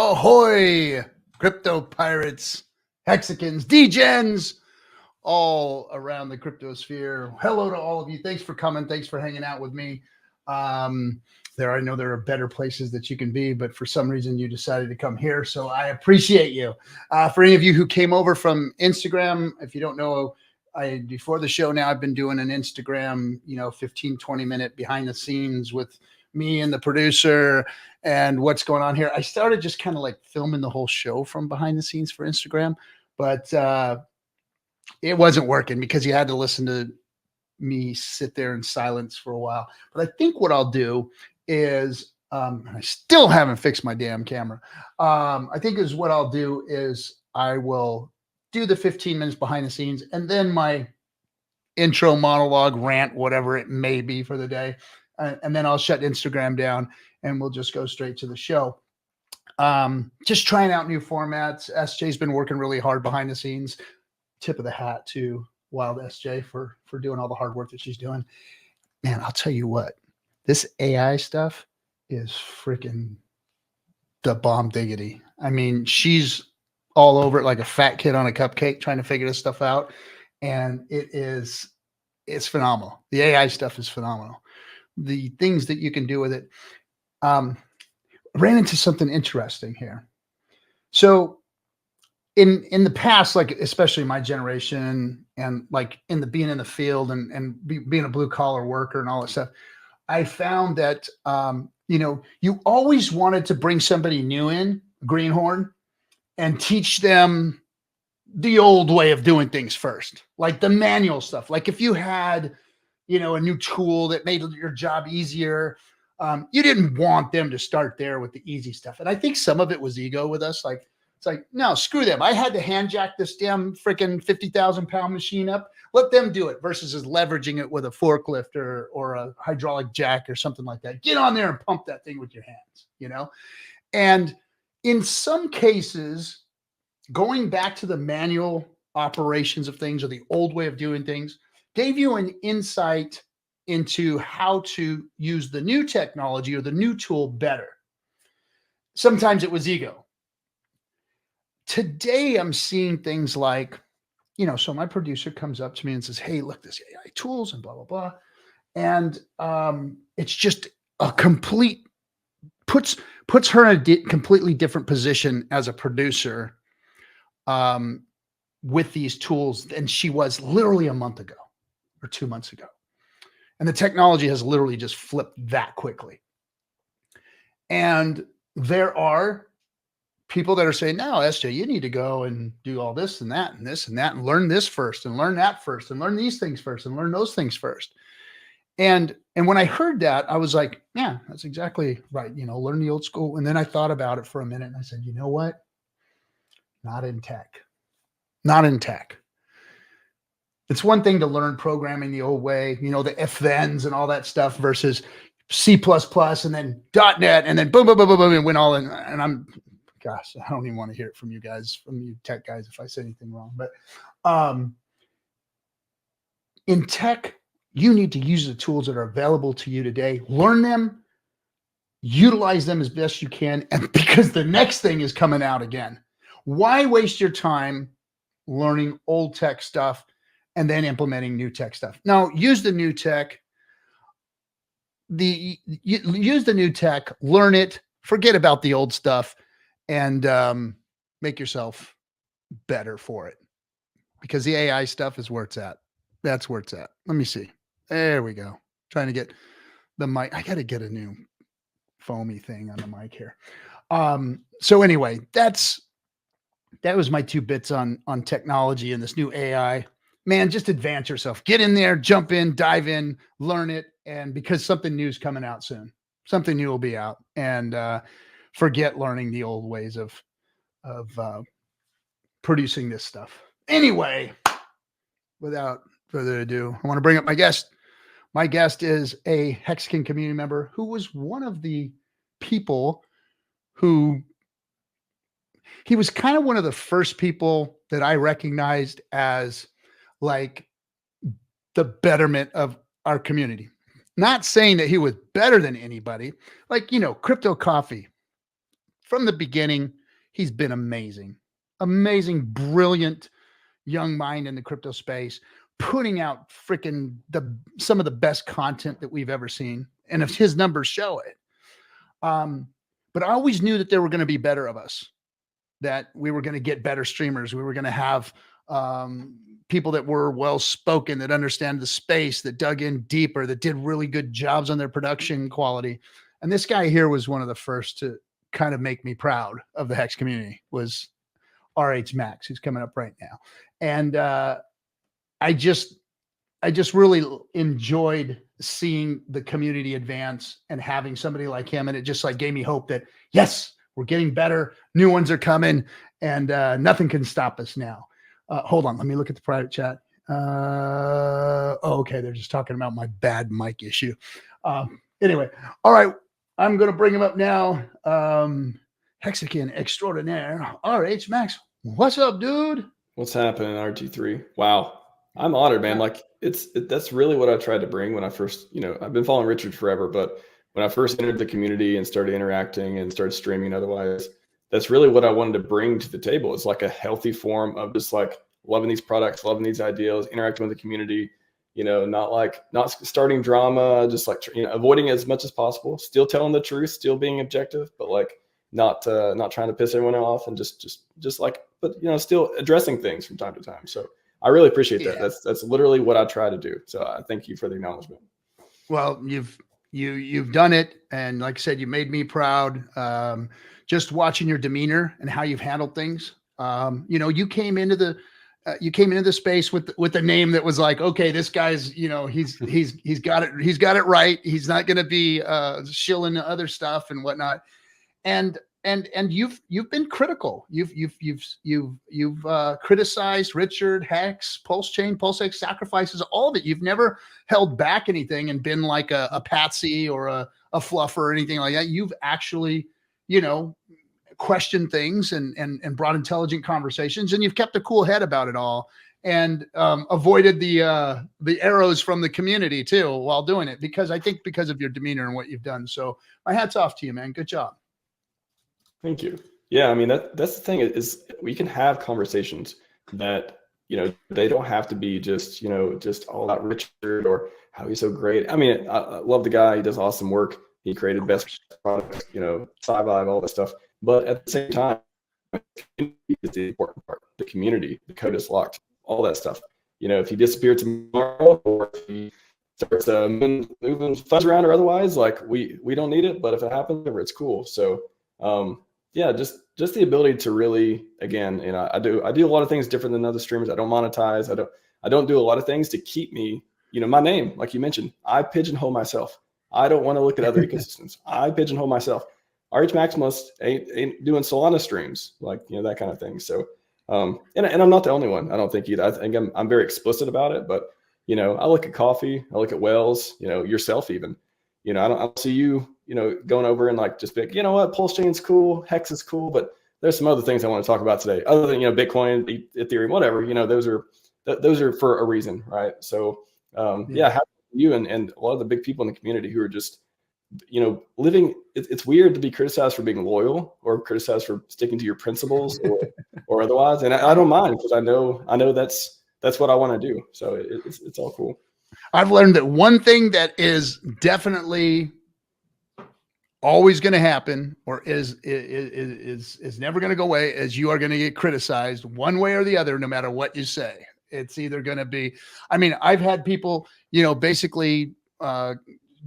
Ahoy, crypto pirates, hexicans, degens, all around the crypto sphere. Hello to all of you. Thanks for coming. Thanks for hanging out with me. I know there are better places that you can be, but for some reason you decided to come here. So I appreciate you. For any of you who came over from Instagram, if you don't know, before the show now, I've been doing an Instagram, 15, 20 minute behind the scenes with me and the producer and what's going on here. I started just kind of like filming the whole show from behind the scenes for Instagram, but it wasn't working because you had to listen to me sit there in silence for a while. But I think what I'll do is, I still haven't fixed my damn camera. I think is what I'll do is I will do the 15 minutes behind the scenes and then my intro monologue rant, whatever it may be for the day. And then I'll shut Instagram down and we'll just go straight to the show. Just trying out new formats. SJ's been working really hard behind the scenes. Tip of the hat to Wild SJ for doing all the hard work that she's doing. Man, I'll tell you what, this AI stuff is freaking the bomb diggity. I mean, she's all over it like a fat kid on a cupcake trying to figure this stuff out. And it's phenomenal. The AI stuff is phenomenal. The things that you can do with it. Ran into something interesting here. So in the past, like especially my generation and like being in the field and being a blue collar worker and all that stuff, I found that, you always wanted to bring somebody new in, greenhorn, and teach them the old way of doing things first, like the manual stuff. Like if you had, a new tool that made your job easier, you didn't want them to start there with the easy stuff. And I think some of it was ego with us. Like, it's like, no, screw them. I had to hand jack this damn freaking 50,000 pound machine up. Let them do it versus just leveraging it with a forklift or a hydraulic jack or something like that. Get on there and pump that thing with your hands, And in some cases, going back to the manual operations of things or the old way of doing things gave you an insight into how to use the new technology or the new tool better. Sometimes it was ego. Today, I'm seeing things like, so my producer comes up to me and says, hey, look, this AI tools and blah, blah, blah. And it's just a complete, puts her in a completely different position as a producer with these tools than she was literally a month ago or 2 months ago. And the technology has literally just flipped that quickly. And there are people that are saying, no, SJ, you need to go and do all this and that and this and that and learn this first and learn that first and learn these things first and learn those things first. And when I heard that, I was like, yeah, that's exactly right. Learn the old school. And then I thought about it for a minute and I said, you know what? Not in tech. Not in tech. It's one thing to learn programming the old way, the if-thens and all that stuff versus C++ and then .NET and then boom, boom, boom, boom, boom, and went all in. And gosh, I don't even want to hear it from you guys, from you tech guys, if I say anything wrong. But in tech, you need to use the tools that are available to you today, learn them, utilize them as best you can, and because the next thing is coming out again. Why waste your time learning old tech stuff and then implementing new tech stuff? Now, use the new tech. Use the new tech, learn it, forget about the old stuff, and make yourself better for it. Because the AI stuff is where it's at. That's where it's at. Let me see. There we go. Trying to get the mic. I got to get a new foamy thing on the mic here. So anyway, that was my 2 bits on technology and this new AI. Man, just advance yourself. Get in there, jump in, dive in, learn it. And because something new is coming out soon, something new will be out. And forget learning the old ways of producing this stuff. Anyway, without further ado, I want to bring up my guest. My guest is a Hexagon community member who was one of the people who he was kind of one of the first people that I recognized as like the betterment of our community. Not saying that he was better than anybody, like, crypto coffee, from the beginning, he's been amazing, brilliant young mind in the crypto space, putting out freaking some of the best content that we've ever seen. And if his numbers show it. But I always knew that there were going to be better of us, that we were going to get better streamers. We were going to have people that were well-spoken, that understand the space, that dug in deeper, that did really good jobs on their production quality. And this guy here was one of the first to kind of make me proud of the HEX community, was RHMax, who's coming up right now. And I just really enjoyed seeing the community advance and having somebody like him. And it just like gave me hope that, yes, we're getting better. New ones are coming, and nothing can stop us now. Hold on. Let me look at the private chat. Okay. They're just talking about my bad mic issue. Anyway. All right. I'm going to bring him up now. Hexagon extraordinaire, RHMax. What's up, dude? What's happening, RG3? Wow. I'm honored, man. Like that's really what I tried to bring when I first, I've been following Richard forever, but when I first entered the community and started interacting and started streaming otherwise, that's really what I wanted to bring to the table. It's like a healthy form of just like loving these products, loving these ideals, interacting with the community, not starting drama, just like, avoiding it as much as possible, still telling the truth, still being objective, but like not trying to piss everyone off, and just like, but still addressing things from time to time. So I really appreciate that. That's literally what I try to do. So I thank you for the acknowledgement. Well, you've done it. And like I said, you made me proud. Just watching your demeanor and how you've handled things. You came into the space with a name that was like, okay, this guy's, he's got it right. He's not going to be shilling other stuff and whatnot. And you've been critical. You've criticized Richard, HEX, PulseChain, PulseX sacrifices, all of it. You've never held back anything and been like a patsy or a fluffer or anything like that. You've actually, questioned things and brought intelligent conversations, and you've kept a cool head about it all, and avoided the arrows from the community too while doing it, because of your demeanor and what you've done. So my hat's off to you, man. Good job. Thank you. Yeah, I mean, that's the thing, is we can have conversations that, they don't have to be just all about Richard or how he's so great. I mean, I love the guy. He does awesome work. He created best products, Scivive, all that stuff. But at the same time, is the important part. The community, the code is locked, all that stuff. If he disappeared tomorrow, or if he starts moving funds around or otherwise, like we don't need it. But if it happens, it's cool. So yeah, just the ability to really, again, I do a lot of things different than other streamers. I don't monetize. I don't do a lot of things to keep me, my name, like you mentioned. I pigeonhole myself. I don't want to look at other ecosystems. I pigeonhole myself. RH Maximalist ain't doing Solana streams, like, that kind of thing. So, and I'm not the only one. I don't think either. I think I'm very explicit about it, but, I look at coffee, I look at Wells, yourself even, I don't see you, going over and like, just be like, you know what, PulseChain's cool, HEX is cool, but there's some other things I want to talk about today, other than, Bitcoin, Ethereum, whatever, those are for a reason. Right. So, yeah, how you and a lot of the big people in the community who are just, living, it's weird to be criticized for being loyal or criticized for sticking to your principles or otherwise. And I don't mind, because I know that's what I want to do. So it's all cool. I've learned that one thing that is definitely always going to happen, or is never going to go away, is you are going to get criticized one way or the other, no matter what you say. It's either going to be, I've had people, basically,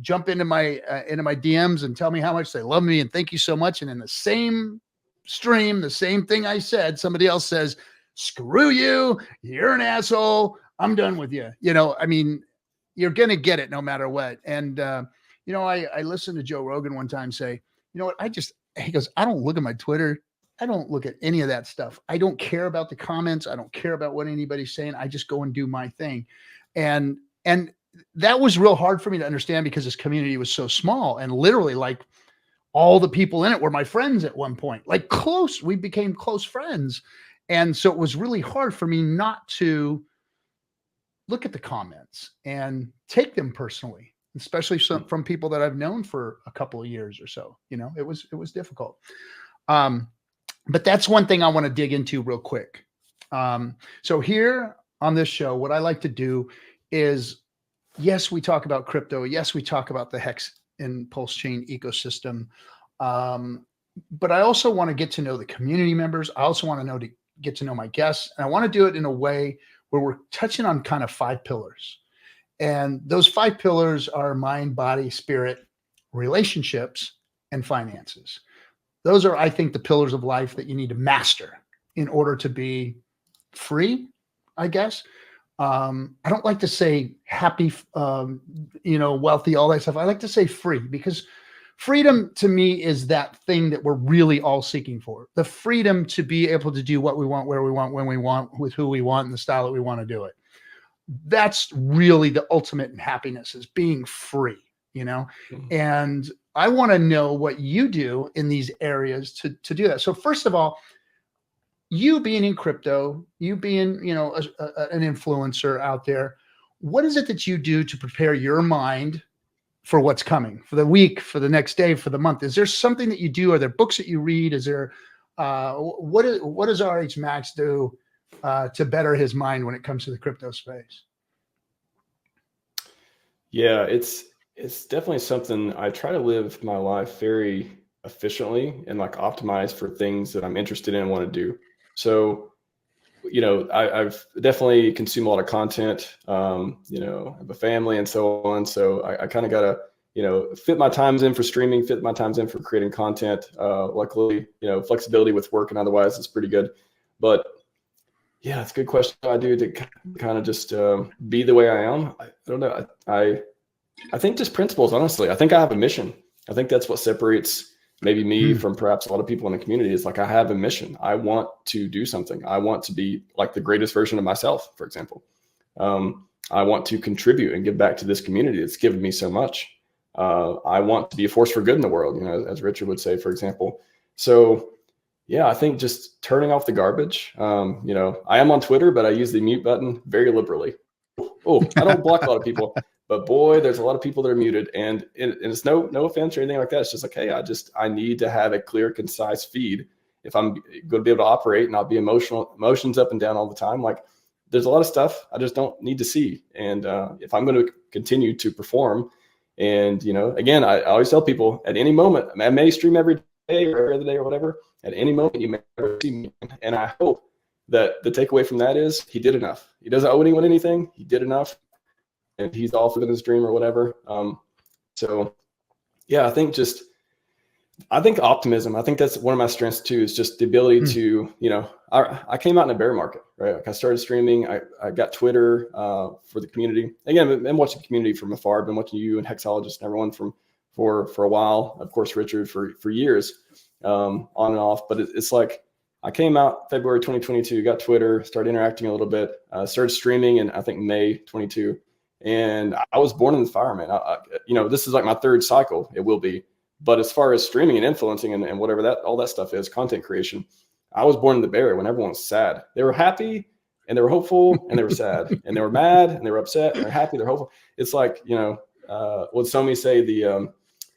jump into my DMs and tell me how much they love me and thank you so much. And in the same stream, the same thing I said, somebody else says, screw you, you're an asshole, I'm done with you. You're going to get it no matter what. And, I listened to Joe Rogan one time say, he goes, I don't look at my Twitter. I don't look at any of that stuff. I don't care about the comments. I don't care about what anybody's saying. I just go and do my thing. And that was real hard for me to understand, because this community was so small, and literally like all the people in it were my friends at one point, like we became close friends. And so it was really hard for me not to look at the comments and take them personally, especially from people that I've known for a couple of years or so. It was difficult. But that's one thing I want to dig into real quick. So here on this show, what I like to do is, yes, we talk about crypto. Yes, we talk about the HEX and PulseChain ecosystem. But I also want to get to know the community members. I also want to get to know my guests. And I want to do it in a way where we're touching on kind of 5 pillars. And those 5 pillars are mind, body, spirit, relationships, and finances. Those are, I think, the pillars of life that you need to master in order to be free, I guess. I don't like to say happy, wealthy, all that stuff. I like to say free, because freedom to me is that thing that we're really all seeking for. The freedom to be able to do what we want, where we want, when we want, with who we want, and the style that we want to do it. That's really the ultimate in happiness, is being free, and I want to know what you do in these areas to do that. So first of all, you being in crypto, you being, an influencer out there, what is it that you do to prepare your mind for what's coming, for the week, for the next day, for the month? Is there something that you do? Are there books that you read? Is there, what does RHMax do to better his mind when it comes to the crypto space? Yeah, it's definitely something I try to live my life very efficiently and like optimize for things that I'm interested in and want to do. So, I've definitely consumed a lot of content, I have a family and so on. So I kind of got to, fit my times in for streaming, fit my times in for creating content. Luckily, flexibility with work and otherwise is pretty good. But yeah, it's a good question. I do to kind of just be the way I am. I don't know. I think just principles, honestly. I think I have a mission. I think that's what separates maybe me from perhaps a lot of people in the community, is like, I have a mission. I want to do something. I want to be like the greatest version of myself, for example. I want to contribute and give back to this community that's given me so much. I want to be a force for good in the world, as Richard would say, for example. So yeah, I think just turning off the garbage. I am on Twitter, but I use the mute button very liberally. Oh, I don't block a lot of people, but boy, there's a lot of people that are muted, and it's no offense or anything like that. It's just like, hey, I need to have a clear, concise feed if I'm going to be able to operate and not be emotions up and down all the time. Like, there's a lot of stuff I just don't need to see. And if I'm going to continue to perform, and again, I always tell people, at any moment, I may stream every day or every other day or whatever. At any moment, you may never see me, and I hope that the takeaway from that is he did enough. He doesn't owe anyone anything. He did enough, and he's all for his dream or whatever. So yeah, I think optimism. I think that's one of my strengths too, is just the ability to, I came out in a bear market, right? Like, I started streaming. I got Twitter for the community. Again, I've been watching the community from afar. I've been watching you and Hexologist and everyone for a while. Of course, Richard for years, on and off. But it's like, I came out February 2022, got Twitter, started interacting a little bit, started streaming in, I think, May 22. And I was born in the fire, man. This is like my 3rd cycle. It will be. But as far as streaming and influencing and whatever all that stuff is, content creation, I was born in the Bay when everyone was sad. They were happy and they were hopeful and they were sad and they were mad and they were upset and they're happy, they're hopeful. It's like, what so many say, the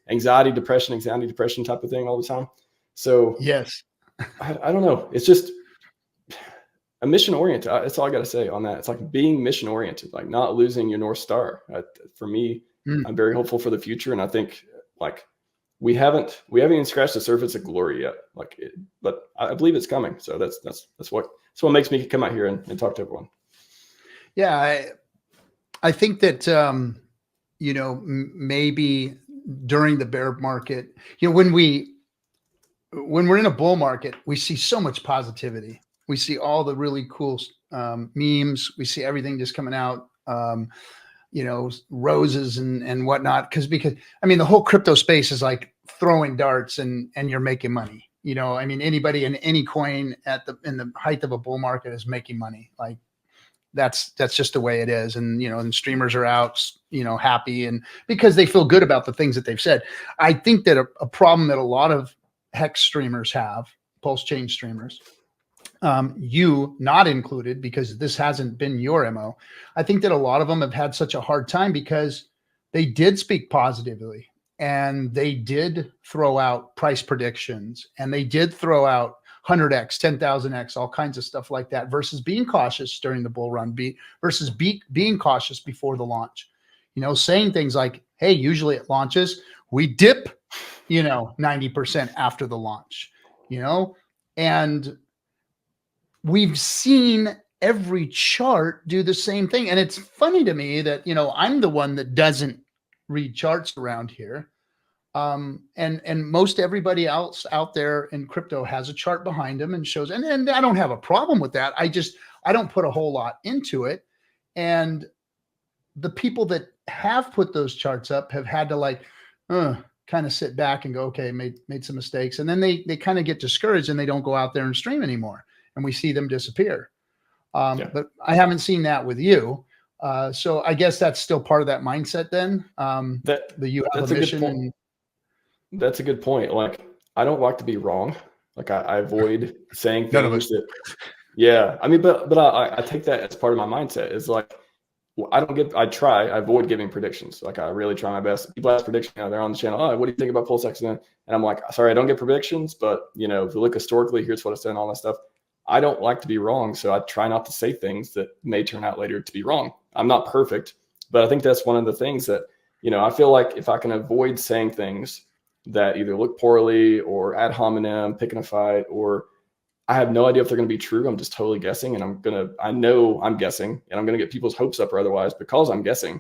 anxiety, depression type of thing all the time. So yes, I don't know. It's just a mission oriented. That's all I got to say on that. It's like being mission oriented, like not losing your North Star. For me, I'm very hopeful for the future. And I think like we haven't even scratched the surface of glory yet. But I believe it's coming. So that's what makes me come out here and talk to everyone. Yeah. I think that, maybe during the bear market, when we're in a bull market, we see so much positivity. We see all the really cool memes. We see everything just coming out, roses and whatnot. Because the whole crypto space is like throwing darts and you're making money. Anybody in any coin in the height of a bull market is making money. Like, that's just the way it is. And streamers are out, happy, and because they feel good about the things that they've said. I think that a problem that a lot of HEX streamers have, PulseChain streamers, you not included, because this hasn't been your MO. I think that a lot of them have had such a hard time because they did speak positively and they did throw out price predictions, and they did throw out 100x, 10,000x, all kinds of stuff like that, versus being cautious during the bull run, versus being cautious before the launch. Saying things like, hey, usually it launches, we dip, 90% after the launch, and we've seen every chart do the same thing. And it's funny to me that, I'm the one that doesn't read charts around here. And most everybody else out there in crypto has a chart behind them and shows, and I don't have a problem with that. I don't put a whole lot into it. And the people that have put those charts up have had to kind of sit back and go, okay, made some mistakes. And then they kind of get discouraged and they don't go out there and stream anymore. And we see them disappear. But I haven't seen that with you. So I guess that's still part of that mindset then. That you have a mission. That's a good point. Like, I don't like to be wrong. Like, I avoid saying things that, yeah. I mean, but I take that as part of my mindset. It's like, I avoid giving predictions. Like, I really try my best. People ask predictions, they're on the channel. Oh, what do you think about PulseX? And I'm like, sorry, I don't get predictions, but if you look historically, here's what I said and all that stuff. I don't like to be wrong. So I try not to say things that may turn out later to be wrong. I'm not perfect, but I think that's one of the things that, I feel like if I can avoid saying things that either look poorly or ad hominem, picking a fight, or I have no idea if they're going to be true. I'm just totally guessing, and I know I'm guessing, and I'm going to get people's hopes up or otherwise because I'm guessing.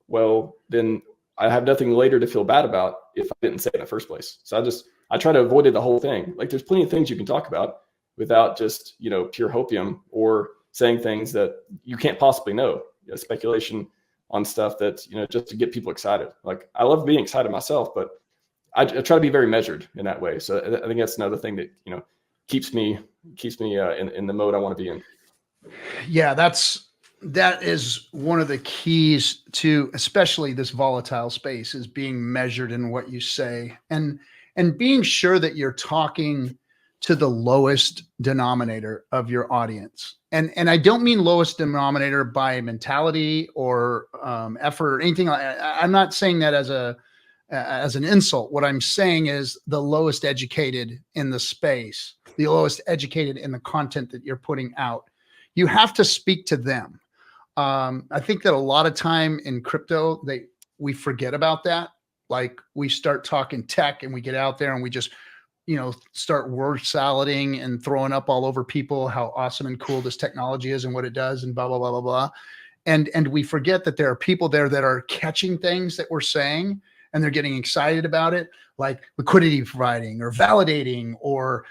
Well, then I have nothing later to feel bad about if I didn't say it in the first place. So I try to avoid the whole thing. Like, there's plenty of things you can talk about without just, pure hopium or saying things that you can't possibly know, speculation on stuff that's, just to get people excited. Like, I love being excited myself, but I try to be very measured in that way. So I think that's another thing that, keeps me in the mode I want to be in. Yeah, that is one of the keys to, especially this volatile space, is being measured in what you say, and being sure that you're talking to the lowest denominator of your audience. And I don't mean lowest denominator by mentality or effort or anything. I'm not saying that as an insult. What I'm saying is the lowest educated in the space, the lowest educated in the content that you're putting out. You have to speak to them. I think that a lot of time in crypto, we forget about that. Like, we start talking tech and we get out there and we just, start word salading and throwing up all over people how awesome and cool this technology is and what it does and blah, blah, blah, blah, blah. And we forget that there are people there that are catching things that we're saying, and they're getting excited about it, like liquidity providing or validating or,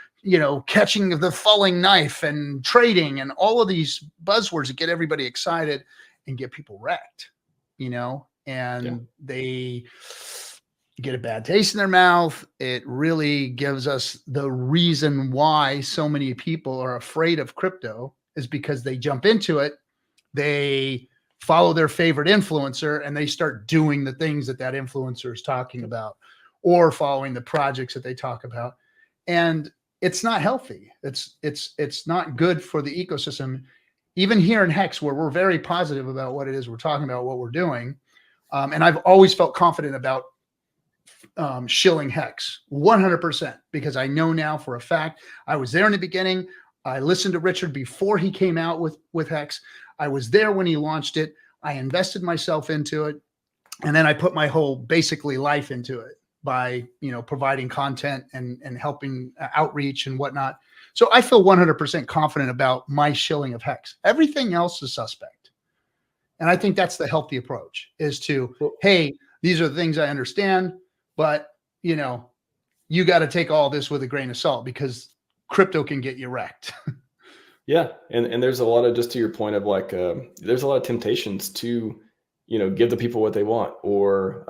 catching the falling knife and trading and all of these buzzwords that get everybody excited and get people wrecked, and they get a bad taste in their mouth. It really gives us the reason why so many people are afraid of crypto, is because they jump into it. They follow their favorite influencer and they start doing the things that influencer is talking about, or following the projects that they talk about. And it's not healthy. It's not good for the ecosystem. Even here in HEX, where we're very positive about what it is we're talking about, what we're doing. And I've always felt confident about shilling HEX 100%, because I know now for a fact, I was there in the beginning. I listened to Richard before he came out with HEX. I was there when he launched it. I invested myself into it. And then I put my whole basically life into it by, providing content and helping outreach and whatnot. So I feel 100% confident about my shilling of HEX. Everything else is suspect. And I think that's the healthy approach, is to, hey, these are the things I understand, but you got to take all this with a grain of salt, because crypto can get you wrecked. Yeah. And there's a lot of, just to your point of like, there's a lot of temptations to, give the people what they want, or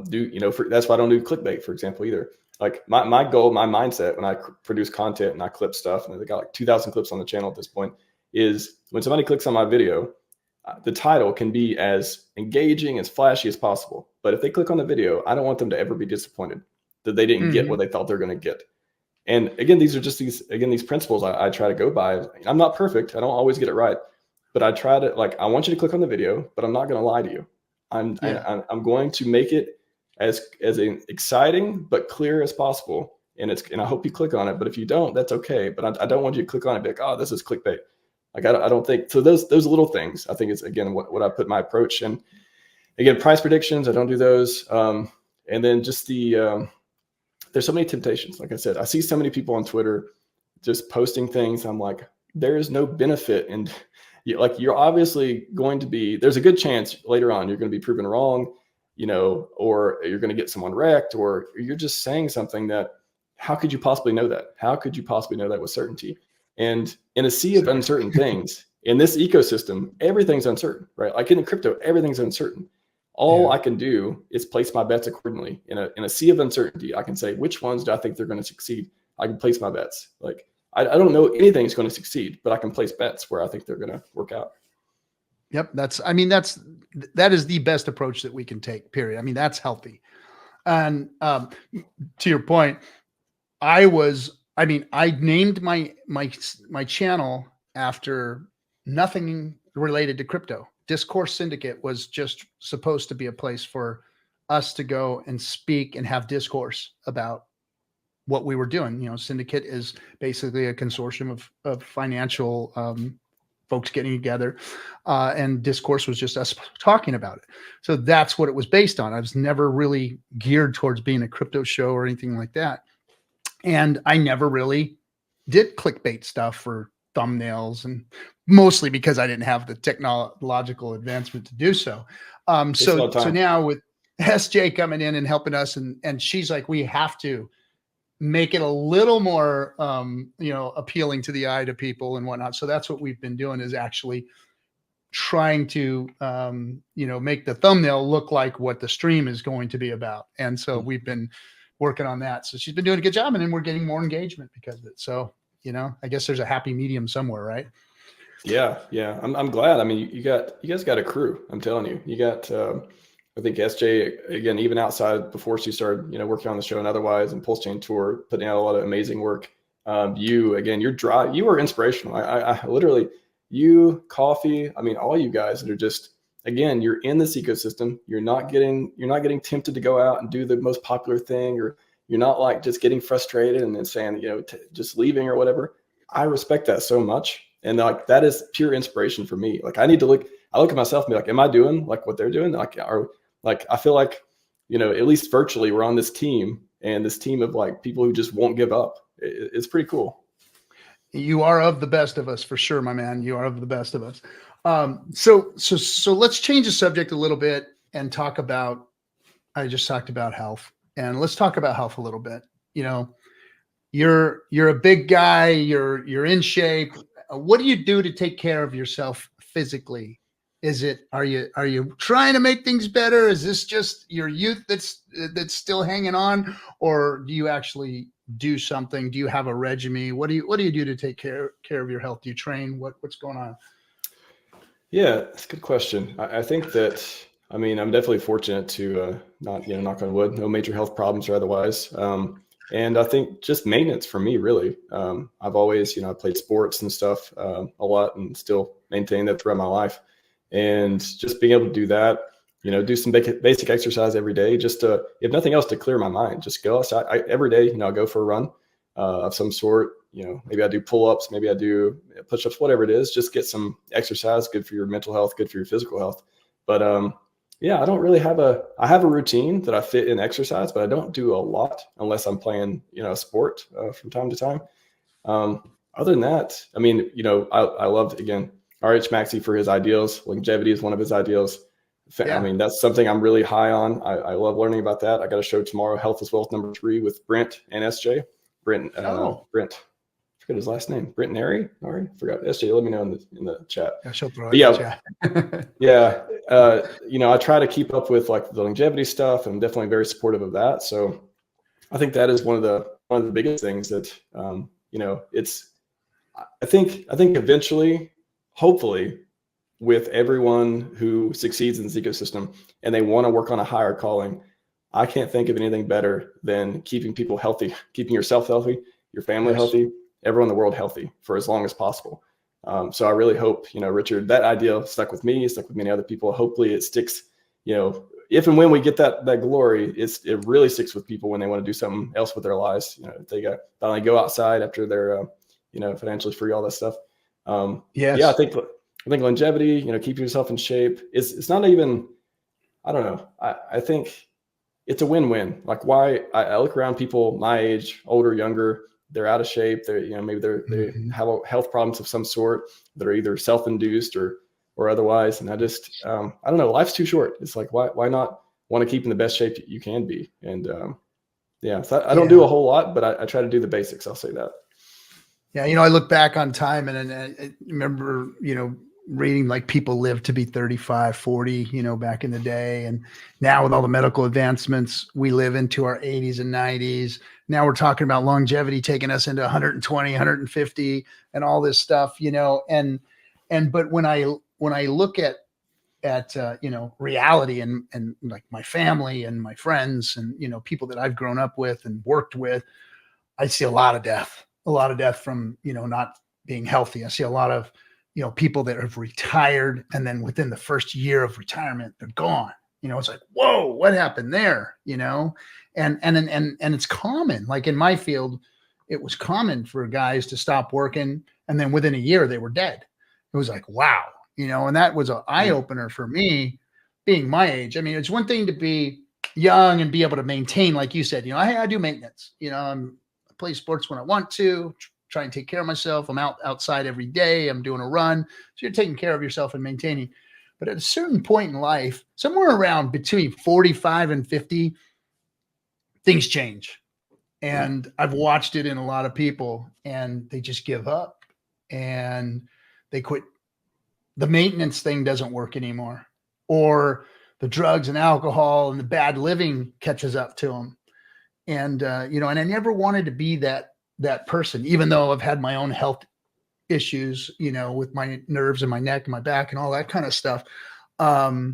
that's why I don't do clickbait, for example, either. Like my goal, my mindset when I produce content and I clip stuff, and I got like 2,000 clips on the channel at this point, is when somebody clicks on my video, the title can be as engaging, as flashy as possible. But if they click on the video, I don't want them to ever be disappointed that they didn't get what they thought they're going to get. And again, these are just these principles I try to go by. I'm not perfect. I don't always get it right, but I try to, like, I want you to click on the video, but I'm not going to lie to you. I'm going to make it as exciting but clear as possible. And I hope you click on it, but if you don't, that's okay. But I don't want you to click on it and be like, oh, this is clickbait. Like, I don't think so. Those little things, I think, is again what I put my approach. And again, price predictions, I don't do those. And then just there's so many temptations. Like I said, I see so many people on Twitter just posting things. I'm like, there is no benefit. And you're obviously going to be, there's a good chance later on you're going to be proven wrong, or you're going to get someone wrecked, or you're just saying something that, how could you possibly know that? How could you possibly know that with certainty? And in a sea of uncertain things, in this ecosystem, everything's uncertain, right? Like in crypto, everything's uncertain. All I can do is place my bets accordingly. In a sea of uncertainty, I can say, which ones do I think they're going to succeed? I can place my bets. Like, I don't know anything's going to succeed, but I can place bets where I think they're going to work out. Yep. that is the best approach that we can take, period. I mean, that's healthy. And to your point, I named my channel after nothing related to crypto. Discourse Syndicate was just supposed to be a place for us to go and speak and have discourse about what we were doing. Syndicate is basically a consortium of financial folks getting together, and discourse was just us talking about it. So that's what it was based on. I was never really geared towards being a crypto show or anything like that. And I never really did clickbait stuff for thumbnails, and mostly because I didn't have the technological advancement to do so. So now with SJ coming in and helping us, and she's like, we have to make it a little more, appealing to the eye to people and whatnot. So that's what we've been doing, is actually trying to, make the thumbnail look like what the stream is going to be about. And so we've been working on that. So she's been doing a good job, and then we're getting more engagement because of it. So, I guess there's a happy medium somewhere, right? Yeah. I'm glad. I mean, you guys got a crew. I'm telling you, you got, I think SJ, again, even outside before she started, working on the show and otherwise, and PulseChain Tour, putting out a lot of amazing work. You were inspirational. I literally, you, Coffee, I mean, all you guys that are just, again, you're in this ecosystem. You're not getting tempted to go out and do the most popular thing, or you're not like just getting frustrated and then saying, just leaving or whatever. I respect that so much. And like, that is pure inspiration for me. Like, I look at myself and be like, am I doing like what they're doing? Like, I feel like, at least virtually we're on this team, and this team of like people who just won't give up. It's pretty cool. You are of the best of us, for sure, my man. You are of the best of us. So let's change the subject a little bit and talk about, I just talked about health, and let's talk about health a little bit. You're a big guy, you're in shape. What do you do to take care of yourself physically? Are you trying to make things better? Is this just your youth that's still hanging on, or do you actually do something? Do you have a regimen? What do you do to take care of your health? Do you train? What's going on? Yeah, that's a good question. I think that, I'm definitely fortunate to not, knock on wood, no major health problems or otherwise. And I think just maintenance for me, really. I've always, I played sports and stuff a lot, and still maintain that throughout my life. And just being able to do that, do some basic exercise every day, just to, if nothing else, to clear my mind. Just go outside every day, I'll go for a run of some sort. Maybe I do pull-ups, maybe I do push-ups, whatever it is. Just get some exercise, good for your mental health, good for your physical health. But I don't really have I have a routine that I fit in exercise, but I don't do a lot unless I'm playing, a sport from time to time. Other than that, I love, again, RHMaxi for his ideals. Longevity is one of his ideals. Yeah. That's something I'm really high on. I love learning about that. I got a show tomorrow, Health is Wealth #3 with Brent and SJ. Brent, forget his last name. Brent Neri? All right, forgot. SJ, let me know in the chat. Yeah, she'll throw it. Yeah. I try to keep up with like the longevity stuff, and I'm definitely very supportive of that. So I think that is one of the biggest things that I think eventually, hopefully, with everyone who succeeds in this ecosystem and they want to work on a higher calling, I can't think of anything better than keeping people healthy, keeping yourself healthy, your family healthy, everyone in the world healthy for as long as possible. So I really hope, Richard, that idea stuck with me, stuck with many other people. Hopefully it sticks, if and when we get that glory, it really sticks with people when they want to do something else with their lives. You know, if they finally go outside after they're financially free, all that stuff. Yes. Yeah, I think longevity, keeping yourself in shape, it's not even, I don't know. I think it's a win-win. Like, why I look around people my age, older, younger, they're out of shape. They're, maybe they have health problems of some sort that are either self-induced or otherwise. And I just, I don't know, life's too short. It's like, why not want to keep in the best shape you can be? And so I don't do a whole lot, but I try to do the basics. I'll say that. Yeah. I look back on time and I remember, reading like people lived to be 35, 40, back in the day. And now with all the medical advancements, we live into our 80s and 90s. Now we're talking about longevity taking us into 120, 150 and all this stuff, but when I look at reality and like my family and my friends and, people that I've grown up with and worked with, I see a lot of death from, not being healthy. I see a lot of, people that have retired and then within the first year of retirement, they're gone. It's like, whoa, what happened there? And it's common. Like in my field, it was common for guys to stop working and then within a year they were dead. It was like, wow, and that was an eye opener for me being my age. I mean, it's one thing to be young and be able to maintain, like you said, I do maintenance, I play sports when I want to, try and take care of myself. I'm outside every day. I'm doing a run. So you're taking care of yourself and maintaining. But at a certain point in life, somewhere around between 45 and 50, things change. And I've watched it in a lot of people and they just give up and they quit. The maintenance thing doesn't work anymore, or the drugs and alcohol and the bad living catches up to them. And, and I never wanted to be that person, even though I've had my own health issues, with my nerves in my neck and my back and all that kind of stuff. I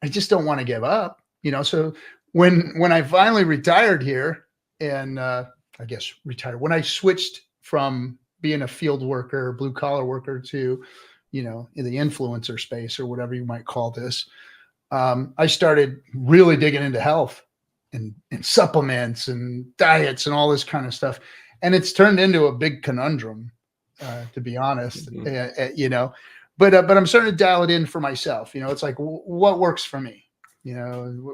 just don't want to give up, so when I finally retired here and, when I switched from being a field worker, blue collar worker to, in the influencer space or whatever you might call this, I started really digging into health and supplements and diets and all this kind of stuff. And it's turned into a big conundrum, to be honest, but I'm starting to dial it in for myself. It's like, what works for me?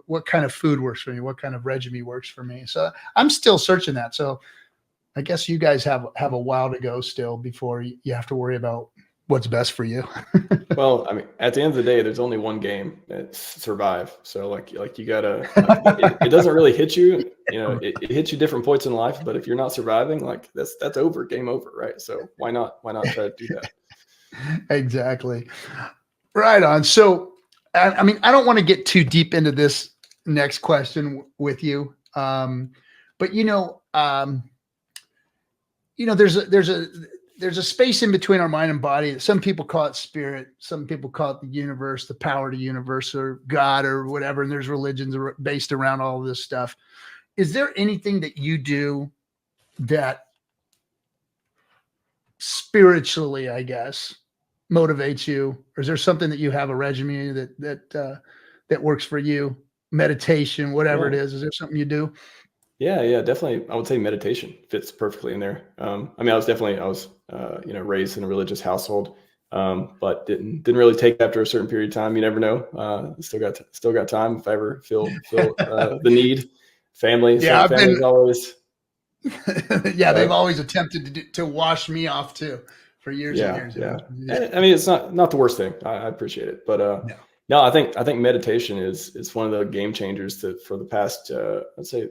What kind of food works for me? What kind of regimen works for me? So I'm still searching that. So I guess you guys have a while to go still before you have to worry about what's best for you. Well, I mean, at the end of the day, there's only one game, it's survive. So like you gotta, it doesn't really hit you, it hits you different points in life, but if you're not surviving, like that's over, game over. Right. So why not try to do that? Exactly. Right on. So, I mean, I don't want to get too deep into this next question with you. But there's a space in between our mind and body. Some people call it spirit. Some people call it the universe, the power to the universe, or God, or whatever. And there's religions based around all of this stuff. Is there anything that you do that spiritually, I guess, motivates you? Or is there something that you have a regimen that works for you? Meditation, whatever it is. Is there something you do? Yeah, definitely. I would say meditation fits perfectly in there. I mean, I was raised in a religious household, but didn't really take after a certain period of time. You never know. Still got time if I ever feel the need. Family, yeah, family's always. They've always attempted to wash me off too for years and years. Yeah. I mean, it's not the worst thing. I appreciate it, but no, I think meditation is one of the game changers for the past, let's say,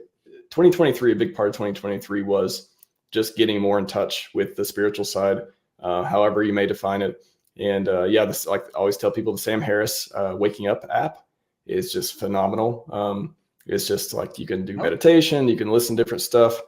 2023. A big part of 2023 was just getting more in touch with the spiritual side, however you may define it. And this, like I always tell people, the Sam Harris Waking Up app is just phenomenal. It's just like you can do meditation, you can listen to different stuff.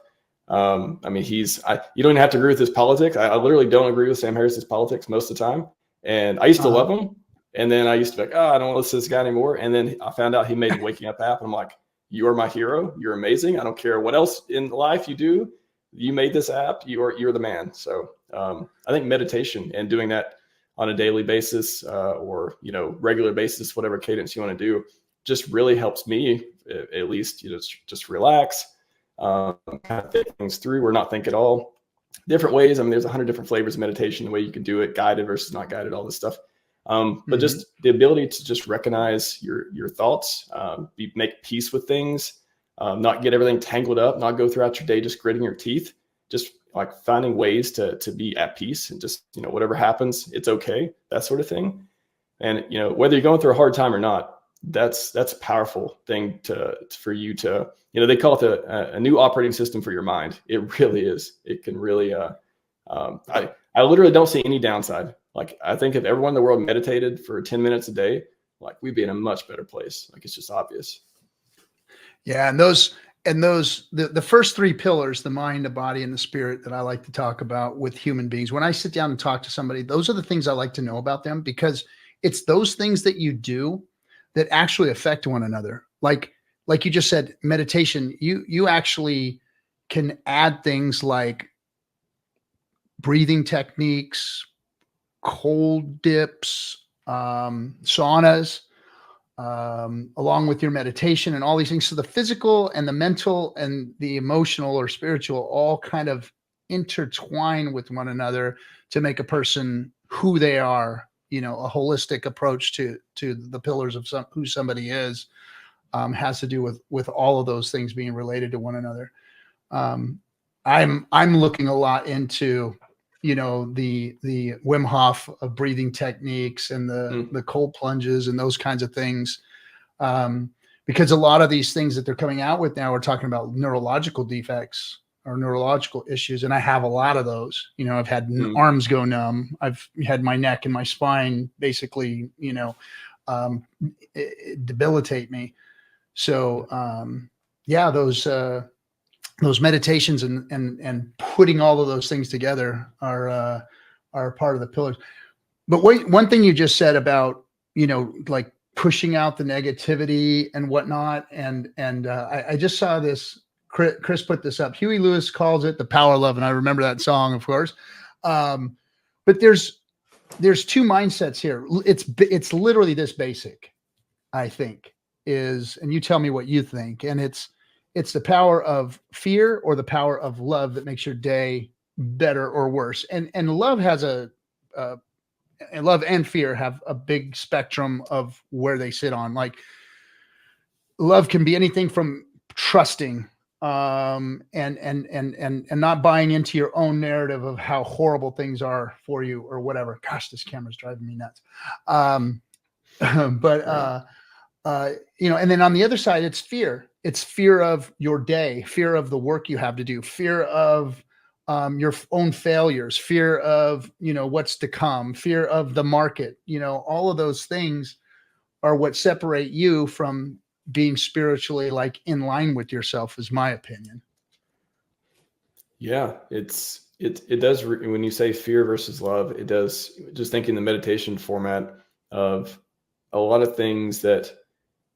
I mean, you don't even have to agree with his politics. I literally don't agree with Sam Harris's politics most of the time. And I used to love him. And then I used to be like, I don't want to listen to this guy anymore. And then I found out he made the Waking Up app. And I'm like, you are my hero. You're amazing. I don't care what else in life you do. You made this app. You're the man. So I think meditation and doing that on a daily basis or regular basis, whatever cadence you want to do, just really helps me, at least, just relax, kind of think things through or not think at all. Different ways. I mean, there's 100 different flavors of meditation, the way you can do it, guided versus not guided, all this stuff. But just the ability to just recognize your thoughts, make peace with things, not get everything tangled up, not go throughout your day just gritting your teeth, just like finding ways to be at peace and just, whatever happens, it's okay, that sort of thing. And, whether you're going through a hard time or not, that's a powerful thing for you to, they call it a new operating system for your mind. It really is. It can really, I literally don't see any downside. Like, I think if everyone in the world meditated for 10 minutes a day, like, we'd be in a much better place. Like, it's just obvious. Yeah. And the first three pillars, the mind, the body, and the spirit, that I like to talk about with human beings. When I sit down and talk to somebody, those are the things I like to know about them, because it's those things that you do that actually affect one another. Like you just said, meditation, you actually can add things like breathing techniques, cold dips, saunas, along with your meditation and all these things. So the physical and the mental and the emotional or spiritual all kind of intertwine with one another to make a person who they are, a holistic approach to the pillars of who somebody is, has to do with all of those things being related to one another. I'm looking a lot into, the Wim Hof of breathing techniques and the cold plunges and those kinds of things. Because a lot of these things that they're coming out with now, we're talking about neurological defects or neurological issues. And I have a lot of those. I've had arms go numb. I've had my neck and my spine basically, debilitate me. So, yeah, those meditations and putting all of those things together are part of the pillars. But one thing you just said about, like pushing out the negativity and whatnot. And I just saw this, Chris put this up. Huey Lewis calls it the power of love. And I remember that song, of course. But there's two mindsets here. It's literally this basic, I think, and you tell me what you think. And it's the power of fear or the power of love that makes your day better or worse. And love has and love and fear have a big spectrum of where they sit on. Like, love can be anything from trusting, and not buying into your own narrative of how horrible things are for you or whatever. Gosh, this camera's driving me nuts. And then on the other side, it's fear. It's fear of your day, fear of the work you have to do, fear of your own failures, fear of, what's to come, fear of the market. All of those things are what separate you from being spiritually like in line with yourself, is my opinion. Yeah, it does. When you say fear versus love, it does. Just thinking the meditation format of a lot of things that,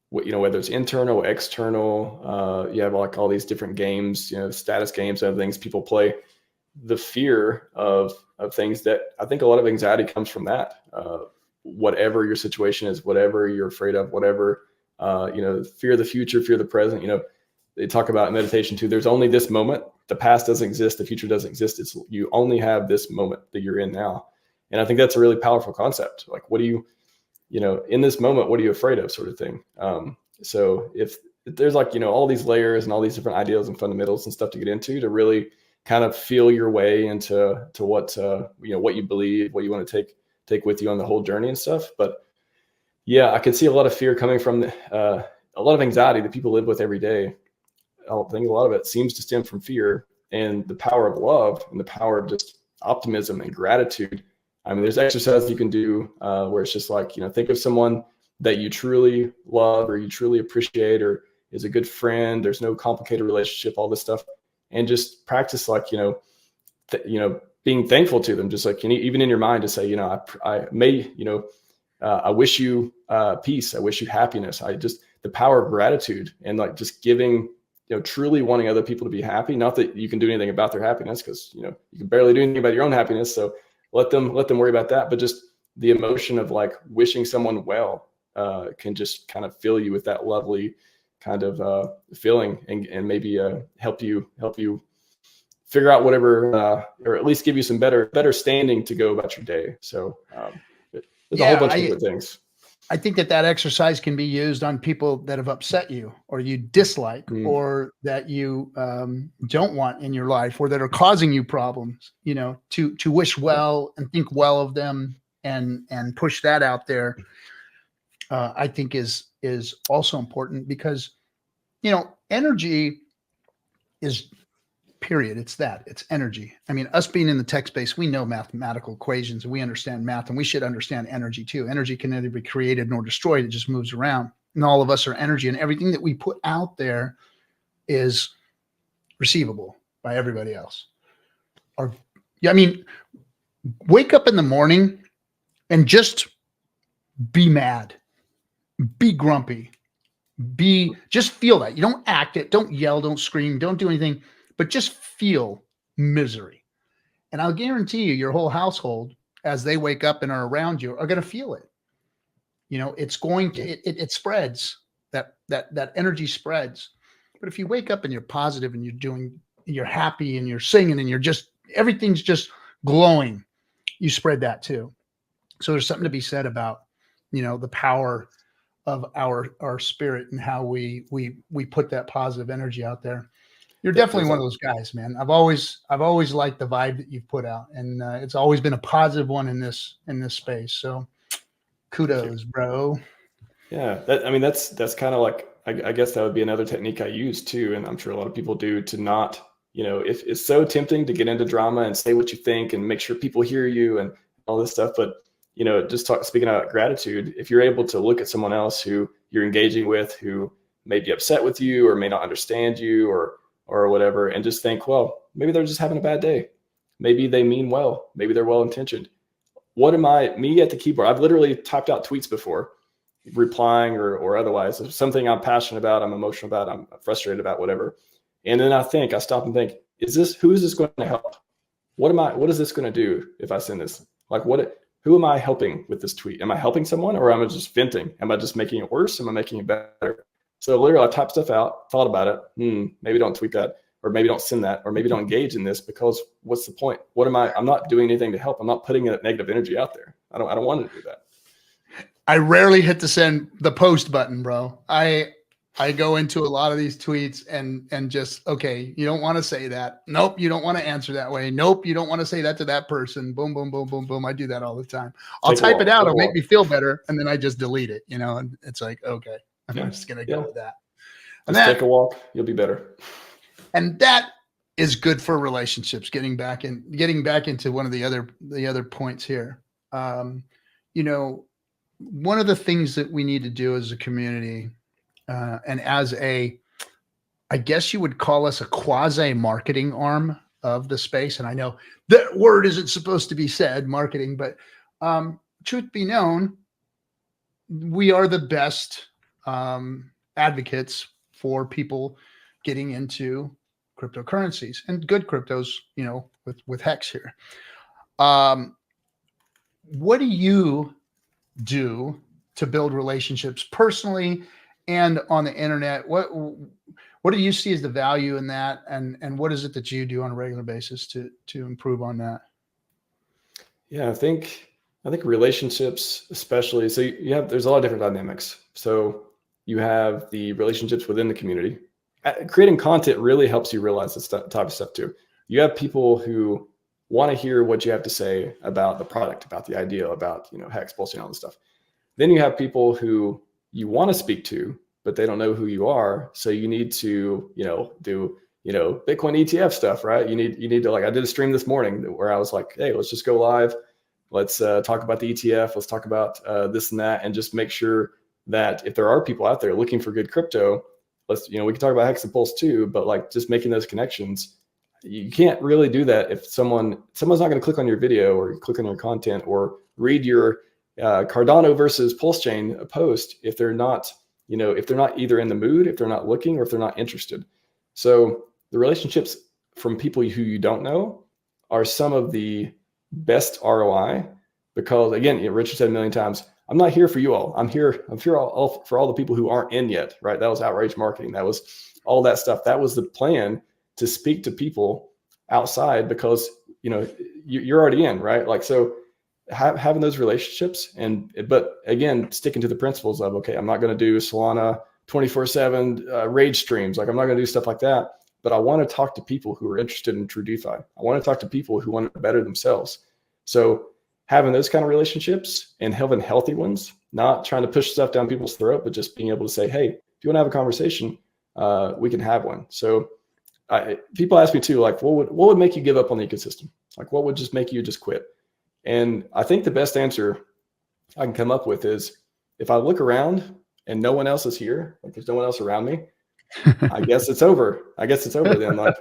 whether it's internal, external, you have like all these different games, status games, other things people play. The fear of things that I think a lot of anxiety comes from that. Whatever your situation is, whatever you're afraid of, whatever, fear of the future, fear of the present. They talk about meditation too. There's only this moment. The past doesn't exist. The future doesn't exist. You only have this moment that you're in now. And I think that's a really powerful concept. Like, what do you, in this moment, what are you afraid of, sort of thing. So if there's like, all these layers and all these different ideals and fundamentals and stuff to get into to really kind of feel your way into what, what you believe, what you want to take with you on the whole journey and stuff. But yeah, I can see a lot of fear coming from a lot of anxiety that people live with every day. I think a lot of it seems to stem from fear, and the power of love and the power of just optimism and gratitude. I mean, there's exercises you can do where it's just like, think of someone that you truly love or you truly appreciate or is a good friend. There's no complicated relationship, all this stuff, and just practice like, being thankful to them. Just like, even in your mind to say, I wish you peace. I wish you happiness. The power of gratitude and like just giving, truly wanting other people to be happy. Not that you can do anything about their happiness, because, you can barely do anything about your own happiness. So let them worry about that. But just the emotion of like wishing someone well, can just kind of fill you with that lovely kind of feeling, and maybe help you figure out whatever, or at least give you some better standing to go about your day. So there's a whole bunch of different things. I think that exercise can be used on people that have upset you, or you dislike, or that you don't want in your life, or that are causing you problems, you know, to wish well and think well of them, and push that out there. I think is also important, because, you know, energy is, period. It's energy. I mean, us being in the tech space, we know mathematical equations, and we understand math, and we should understand energy too. Energy can neither be created nor destroyed. It just moves around, and all of us are energy, and everything that we put out there is receivable by everybody else. Or, yeah, I mean, wake up in the morning and just be mad, be grumpy, just feel that. You don't act it, don't yell, don't scream, don't do anything, but just feel misery. And I'll guarantee you, your whole household, as they wake up and are around you, are going to feel it. You know, it's going to, it spreads, that energy spreads. But if you wake up and you're positive, and you're happy, and you're singing, and you're just, everything's just glowing, you spread that too. So there's something to be said about, you know, the power of our spirit, and how we put that positive energy out there. You're definitely one of those guys, man. I've always liked the vibe that you've put out, and it's always been a positive one in this space. So kudos, bro. Yeah, that's kind of like, I guess that would be another technique I use too, and I'm sure a lot of people do, to not, you know, if it's so tempting to get into drama and say what you think and make sure people hear you and all this stuff, but, you know, speaking about gratitude, if you're able to look at someone else who you're engaging with, who may be upset with you or may not understand you, or whatever, and just think, well, maybe they're just having a bad day. Maybe they mean well. Maybe they're well-intentioned. What am me at the keyboard? I've literally typed out tweets before, replying or otherwise, if something I'm passionate about, I'm emotional about, I'm frustrated about, whatever. And then I stop and think, who is this going to help? What is this going to do if I send this? Like, who am I helping with this tweet? Am I helping someone, or am I just venting? Am I just making it worse? Am I making it better? So literally, I typed stuff out, thought about it. Maybe don't tweet that, or maybe don't send that, or maybe don't engage in this, because what's the point? I'm not doing anything to help. I'm not putting that negative energy out there. I don't want to do that. I rarely hit the post button, bro. I go into a lot of these tweets and just, okay, you don't want to say that. Nope, you don't want to answer that way. Nope, you don't want to say that to that person. Boom, boom, boom, boom, boom. I do that all the time. I'll type it out. It'll make me feel better, and then I just delete it, you know, and it's like, okay. I'm just going to go with that. And just take a walk. You'll be better. And that is good for relationships. Getting back into one of the other points here. You know, one of the things that we need to do as a community, and as I guess you would call us a quasi marketing arm of the space. And I know that word isn't supposed to be said, marketing, but truth be known, we are the best advocates for people getting into cryptocurrencies, and good cryptos, you know, with HEX here. What do you do to build relationships personally and on the internet? What do you see as the value in that, and what is it that you do on a regular basis to improve on that? Yeah, I think relationships, especially, so there's a lot of different dynamics. So you have the relationships within the community. Creating content really helps you realize this type of stuff too. You have people who want to hear what you have to say about the product, about the idea, about, you know, HEX, PulseChain, all this stuff. Then you have people who you want to speak to, but they don't know who you are. So you need to, you know, do, you know, Bitcoin ETF stuff, right? You need to, like, I did a stream this morning where I was like, hey, let's just go live. Let's talk about the ETF. Let's talk about this and that, and just make sure that if there are people out there looking for good crypto, we can talk about HEX and Pulse too, but like just making those connections. You can't really do that if someone's not going to click on your video or click on your content or read your Cardano versus PulseChain post if they're not, you know, if they're not either in the mood, if they're not looking, or if they're not interested. So the relationships from people who you don't know are some of the best ROI, because again, Richard said a million times, I'm not here for you all. I'm here for all the people who aren't in yet, right? That was outrage marketing. That was all that stuff. That was the plan, to speak to people outside, because, you know, you're already in, right? Like, so having those relationships, but again, sticking to the principles of, okay, I'm not going to do Solana 24/7 rage streams. Like, I'm not going to do stuff like that, but I want to talk to people who are interested in true DeFi. I want to talk to people who want to better themselves. So having those kind of relationships and having healthy ones, not trying to push stuff down people's throat, but just being able to say, hey, if you want to have a conversation, we can have one. So people ask me too, like, what would make you give up on the ecosystem? Like, what would just make you just quit? And I think the best answer I can come up with is, if I look around and no one else is here, like there's no one else around me, I guess it's over. Then, like,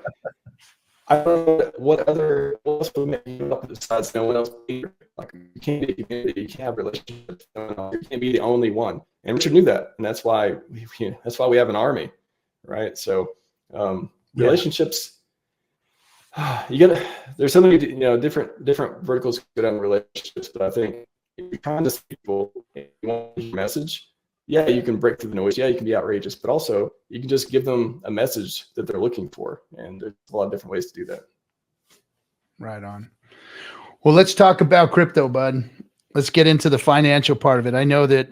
I don't know what else would make you up besides no one else here. Like, you can't be a community, you can't have relationships, you can't be the only one. And Richard knew that, and that's why we have an army, right? So relationships. There's so many, different verticals go down relationships, but I think if you're trying to see people and you want your message, yeah, you can break through the noise. Yeah, you can be outrageous, but also you can just give them a message that they're looking for. And there's a lot of different ways to do that. Right on. Well, let's talk about crypto, bud. Let's get into the financial part of it. I know that,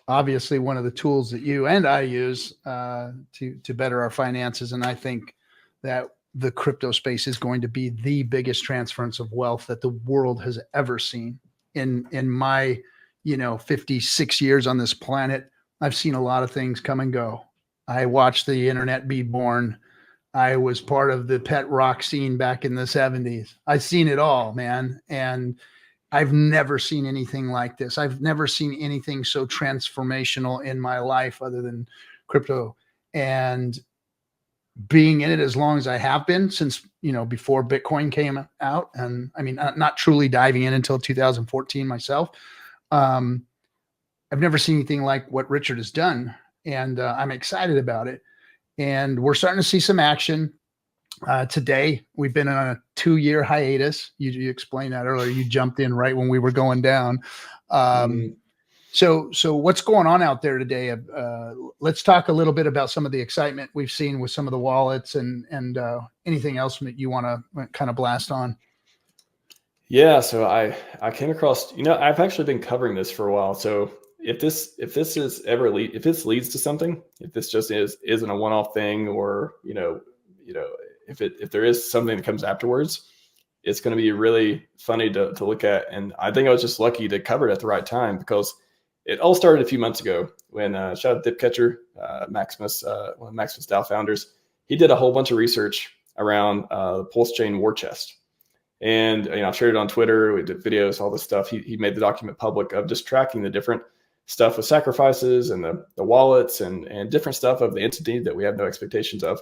obviously one of the tools that you and I use to better our finances. And I think that the crypto space is going to be the biggest transference of wealth that the world has ever seen. In my, 56 years on this planet, I've seen a lot of things come and go. I watched the internet be born. I was part of the pet rock scene back in the 70s. I've seen it all, man. And I've never seen anything like this. I've never seen anything so transformational in my life other than crypto. And being in it as long as I have been, since, before Bitcoin came out, and I mean, not truly diving in until 2014 myself. I've never seen anything like what Richard has done, and I'm excited about it. And we're starting to see some action. Today, we've been on a 2-year hiatus. You explained that earlier. You jumped in right when we were going down. So what's going on out there today? Let's talk a little bit about some of the excitement we've seen with some of the wallets and anything else that you want to kind of blast on. Yeah, so I came across, I've actually been covering this for a while. So if this leads to something, if this just isn't a one-off thing, or if there is something that comes afterwards, it's going to be really funny to look at. And I think I was just lucky to cover it at the right time, because it all started a few months ago when shout out Dipcatcher, Maximus, one of Maximus DAO founders. He did a whole bunch of research around PulseChain Warchest. And I've shared it on Twitter. We did videos, all this stuff. He made the document public of just tracking the different stuff with sacrifices and the wallets and different stuff of the entity that we have no expectations of.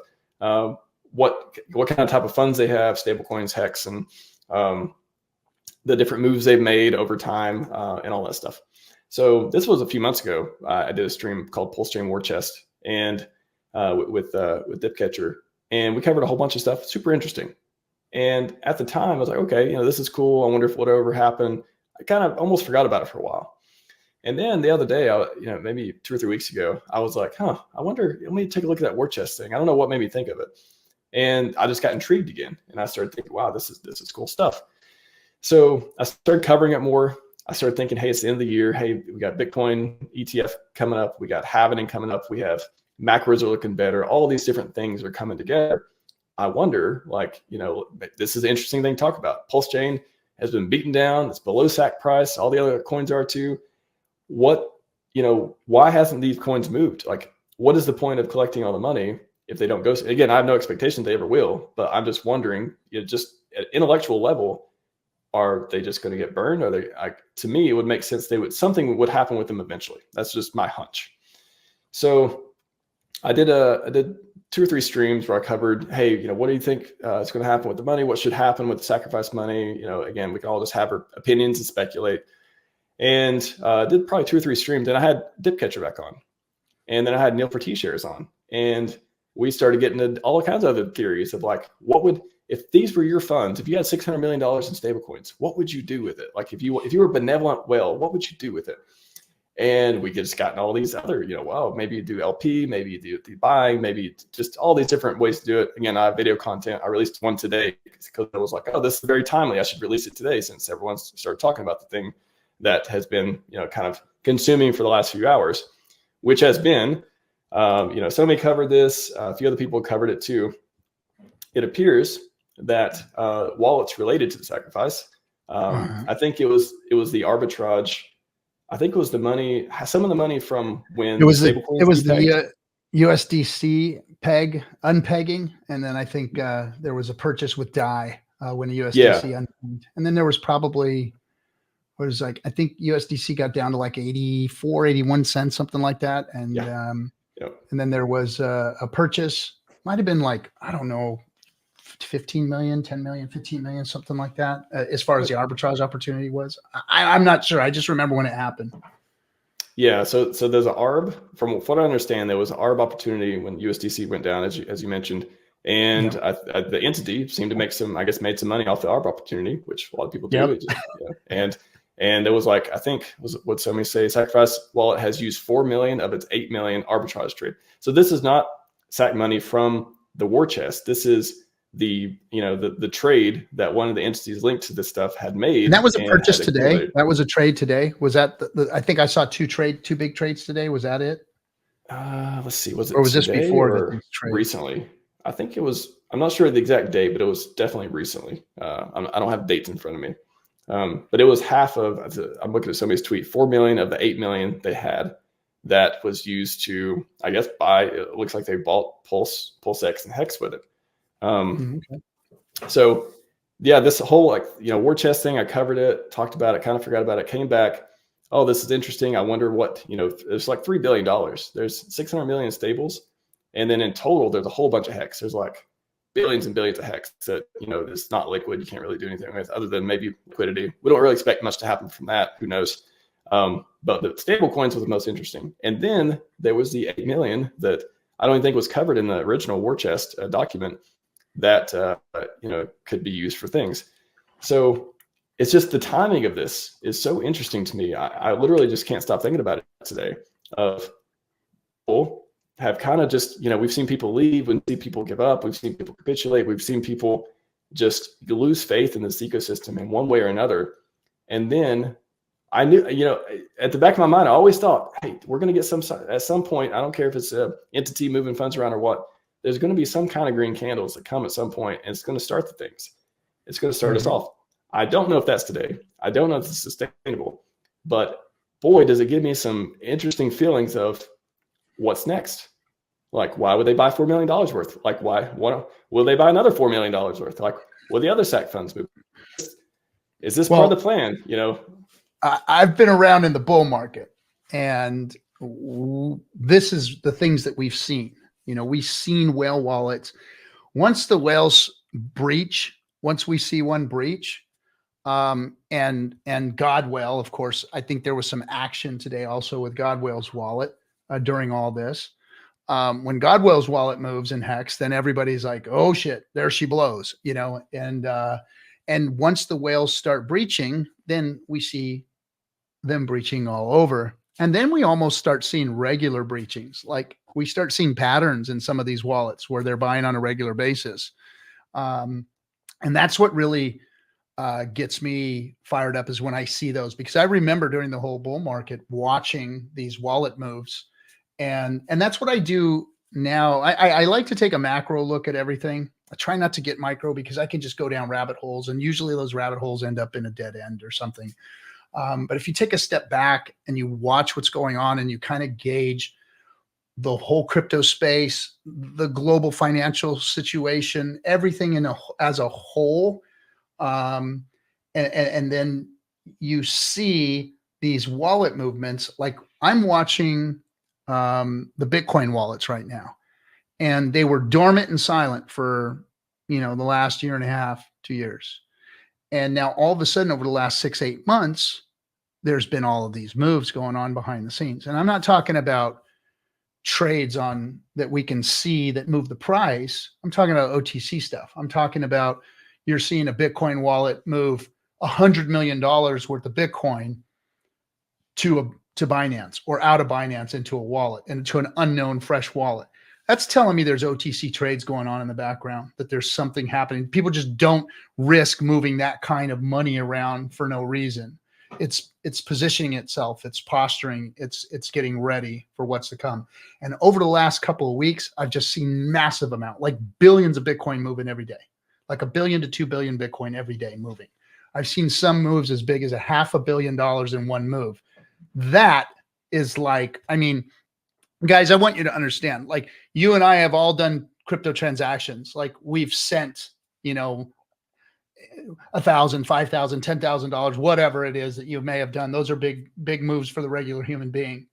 What kind of type of funds they have, stablecoins, HEX, and the different moves they've made over time, and all that stuff. So this was a few months ago. I did a stream called PulseChain Warchest and with Dipcatcher, and we covered a whole bunch of stuff. Super interesting. And at the time, I was like, okay, this is cool. I wonder if whatever happened. I kind of almost forgot about it for a while. And then the other day, maybe 2 or 3 weeks ago, I was like, I wonder, let me take a look at that Warchest thing. I don't know what made me think of it. And I just got intrigued again. And I started thinking, wow, this is cool stuff. So I started covering it more. I started thinking, hey, it's the end of the year. Hey, we got Bitcoin ETF coming up. We got halving coming up. We have macros are looking better. All these different things are coming together. I wonder, this is an interesting thing to talk about. PulseChain has been beaten down. It's below SAC price. All the other coins are too. Why hasn't these coins moved? Like, what is the point of collecting all the money if they don't go? Again, I have no expectation they ever will, but I'm just wondering, just at intellectual level, are they just going to get burned? Are they? To me, it would make sense something would happen with them eventually. That's just my hunch. So I did 2 or 3 streams where I covered, hey, what do you think is going to happen with the money? What should happen with the sacrifice money? Again, we can all just have our opinions and speculate. And did probably 2 or 3 streams. Then I had Dipcatcher back on, and then I had Neil for T-shares on, and we started getting into all kinds of other theories of like, if these were your funds, if you had $600 million in stablecoins, what would you do with it? Like if you were a benevolent whale, what would you do with it? And we just gotten all these other, you know, well, maybe you do LP, maybe you do the buying, maybe just all these different ways to do it. Again, I have video content. I released one today because I was like, oh, this is very timely. I should release it today since everyone's started talking about the thing that has been, you know, kind of consuming for the last few hours, which has been, you know, somebody covered this. A few other people covered it too. It appears that wallets related to the sacrifice. I think it was the arbitrage. I think it was the money, some of the money from when it was the USDC peg unpegging, and then I think there was a purchase with DAI when the USDC unpegged, and then there was probably I think USDC got down to like 84, 81 cents, something like that, and and then there was a purchase, might have been like, I don't know, 15 million, 10 million, 15 million, something like that, as far as the arbitrage opportunity was. I'm not sure. I just remember when it happened. Yeah. So there's an ARB. From what I understand, there was an ARB opportunity when USDC went down, as you mentioned. And the entity seemed to make made some money off the ARB opportunity, which a lot of people do. And there was like, I think, what somebody say, Sacrifice Wallet has used 4 million of its 8 million arbitrage trade. So this is not SAC money from the war chest. This is the trade that one of the entities linked to this stuff had made. And that was a purchase today. That was a trade today. Was that I think I saw two big trades today. Was that it? Let's see. Was it, or was this before or recently? I think it was, I'm not sure the exact date, but it was definitely recently. I don't have dates in front of me. But it was half of, I'm looking at somebody's tweet, 4 million of the 8 million they had that was used to, I guess, buy, it looks like they bought PulseX and HEX with it. So yeah, this whole war chest thing, I covered it, talked about it, kind of forgot about it, came back. Oh, this is interesting. I wonder what, there's like $3 billion. There's 600 million stables. And then in total, there's a whole bunch of HEX. There's like billions and billions of HEX that, it's not liquid. You can't really do anything with other than maybe liquidity. We don't really expect much to happen from that. Who knows? But the stable coins was the most interesting. And then there was the 8 million that I don't even think was covered in the original war chest document that, could be used for things. So it's just the timing of this is so interesting to me. I literally just can't stop thinking about it today of people have kind of just, we've seen people leave, we've seen people give up, we've seen people capitulate, we've seen people just lose faith in this ecosystem in one way or another. And then I knew, at the back of my mind, I always thought, hey, we're going to get at some point, I don't care if it's an entity moving funds around or what, there's going to be some kind of green candles that come at some point, and it's going to start the things. It's going to start us off. I don't know if that's today. I don't know if it's sustainable, but boy, does it give me some interesting feelings of what's next. Like, why would they buy $4 million worth? Like, why will they buy another $4 million worth? Like, will the other SAC funds move? Is this part of the plan? I've been around in the bull market, and this is the things that we've seen. We've seen whale wallets. Once the whales breach, once we see one breach, and Godwell, of course, I think there was some action today also with Godwell's wallet during all this. When Godwell's wallet moves in HEX, then everybody's like, oh shit, there she blows, and once the whales start breaching, then we see them breaching all over. And then we almost start seeing regular breachings. Like we start seeing patterns in some of these wallets where they're buying on a regular basis. And that's what really gets me fired up is when I see those, because I remember during the whole bull market watching these wallet moves. And that's what I do now. I like to take a macro look at everything. I try not to get micro because I can just go down rabbit holes, and usually those rabbit holes end up in a dead end or something. But if you take a step back and you watch what's going on and you kind of gauge the whole crypto space, the global financial situation, everything as a whole, and then you see these wallet movements. Like I'm watching the Bitcoin wallets right now, and they were dormant and silent for the last year and a half, 2 years. And now all of a sudden over the last 6-8 months, there's been all of these moves going on behind the scenes. And I'm not talking about trades that we can see that move the price. I'm talking about OTC stuff. I'm talking about you're seeing a Bitcoin wallet move $100 million worth of Bitcoin to to Binance or out of Binance into a wallet and to an unknown fresh wallet. That's telling me there's OTC trades going on in the background, that there's something happening. People just don't risk moving that kind of money around for no reason. It's positioning itself, it's posturing, it's getting ready for what's to come. And over the last couple of weeks, I've just seen massive amount, like billions of Bitcoin moving every day, like 1 billion to 2 billion Bitcoin every day moving. I've seen some moves as big as $500 million in one move. That is like, I mean, guys, I want you to understand, like you and I have all done crypto transactions. Like we've sent, $1,000, $5,000, $10,000, whatever it is that you may have done. Those are big moves for the regular human being.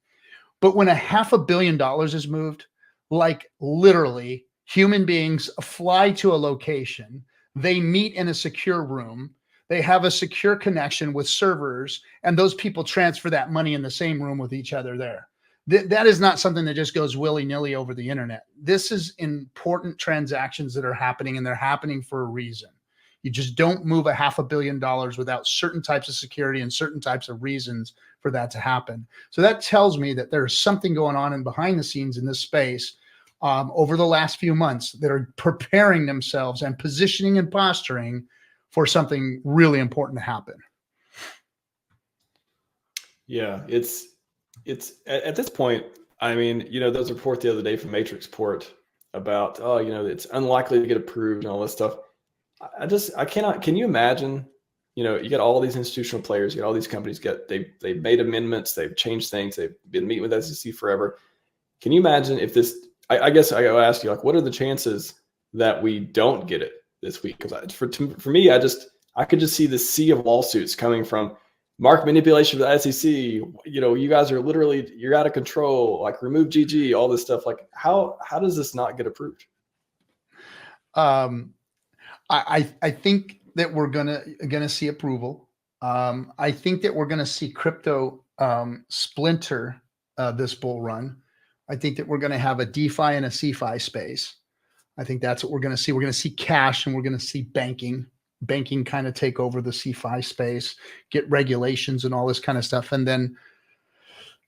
But when $500 million is moved, like literally human beings fly to a location, they meet in a secure room, they have a secure connection with servers, and those people transfer that money in the same room with each other there. That is not something that just goes willy-nilly over the internet. This is important transactions that are happening, and they're happening for a reason. You just don't move $500 million without certain types of security and certain types of reasons for that to happen. So that tells me that there's something going on in behind the scenes in this space over the last few months that are preparing themselves and positioning and posturing for something really important to happen. Yeah, it's at this point, I mean, those reports the other day from Matrix Port about, it's unlikely to get approved and all this stuff. I cannot, can you imagine, you got all these institutional players, you got all these companies they've made amendments, they've changed things, they've been meeting with SEC forever. Can you imagine if this, I guess I gotta ask you, like, what are the chances that we don't get it this week? Because for me, I could just see the sea of lawsuits coming from market manipulation of the SEC. You guys are literally, you're out of control, like remove GG, all this stuff. Like how does this not get approved? I think that we're gonna see approval. I think that we're gonna see crypto splinter this bull run. I think that we're gonna have a DeFi and a CeFi space. I think that's what we're gonna see. We're gonna see cash, and we're gonna see banking kind of take over the CeFi space, get regulations and all this kind of stuff, and then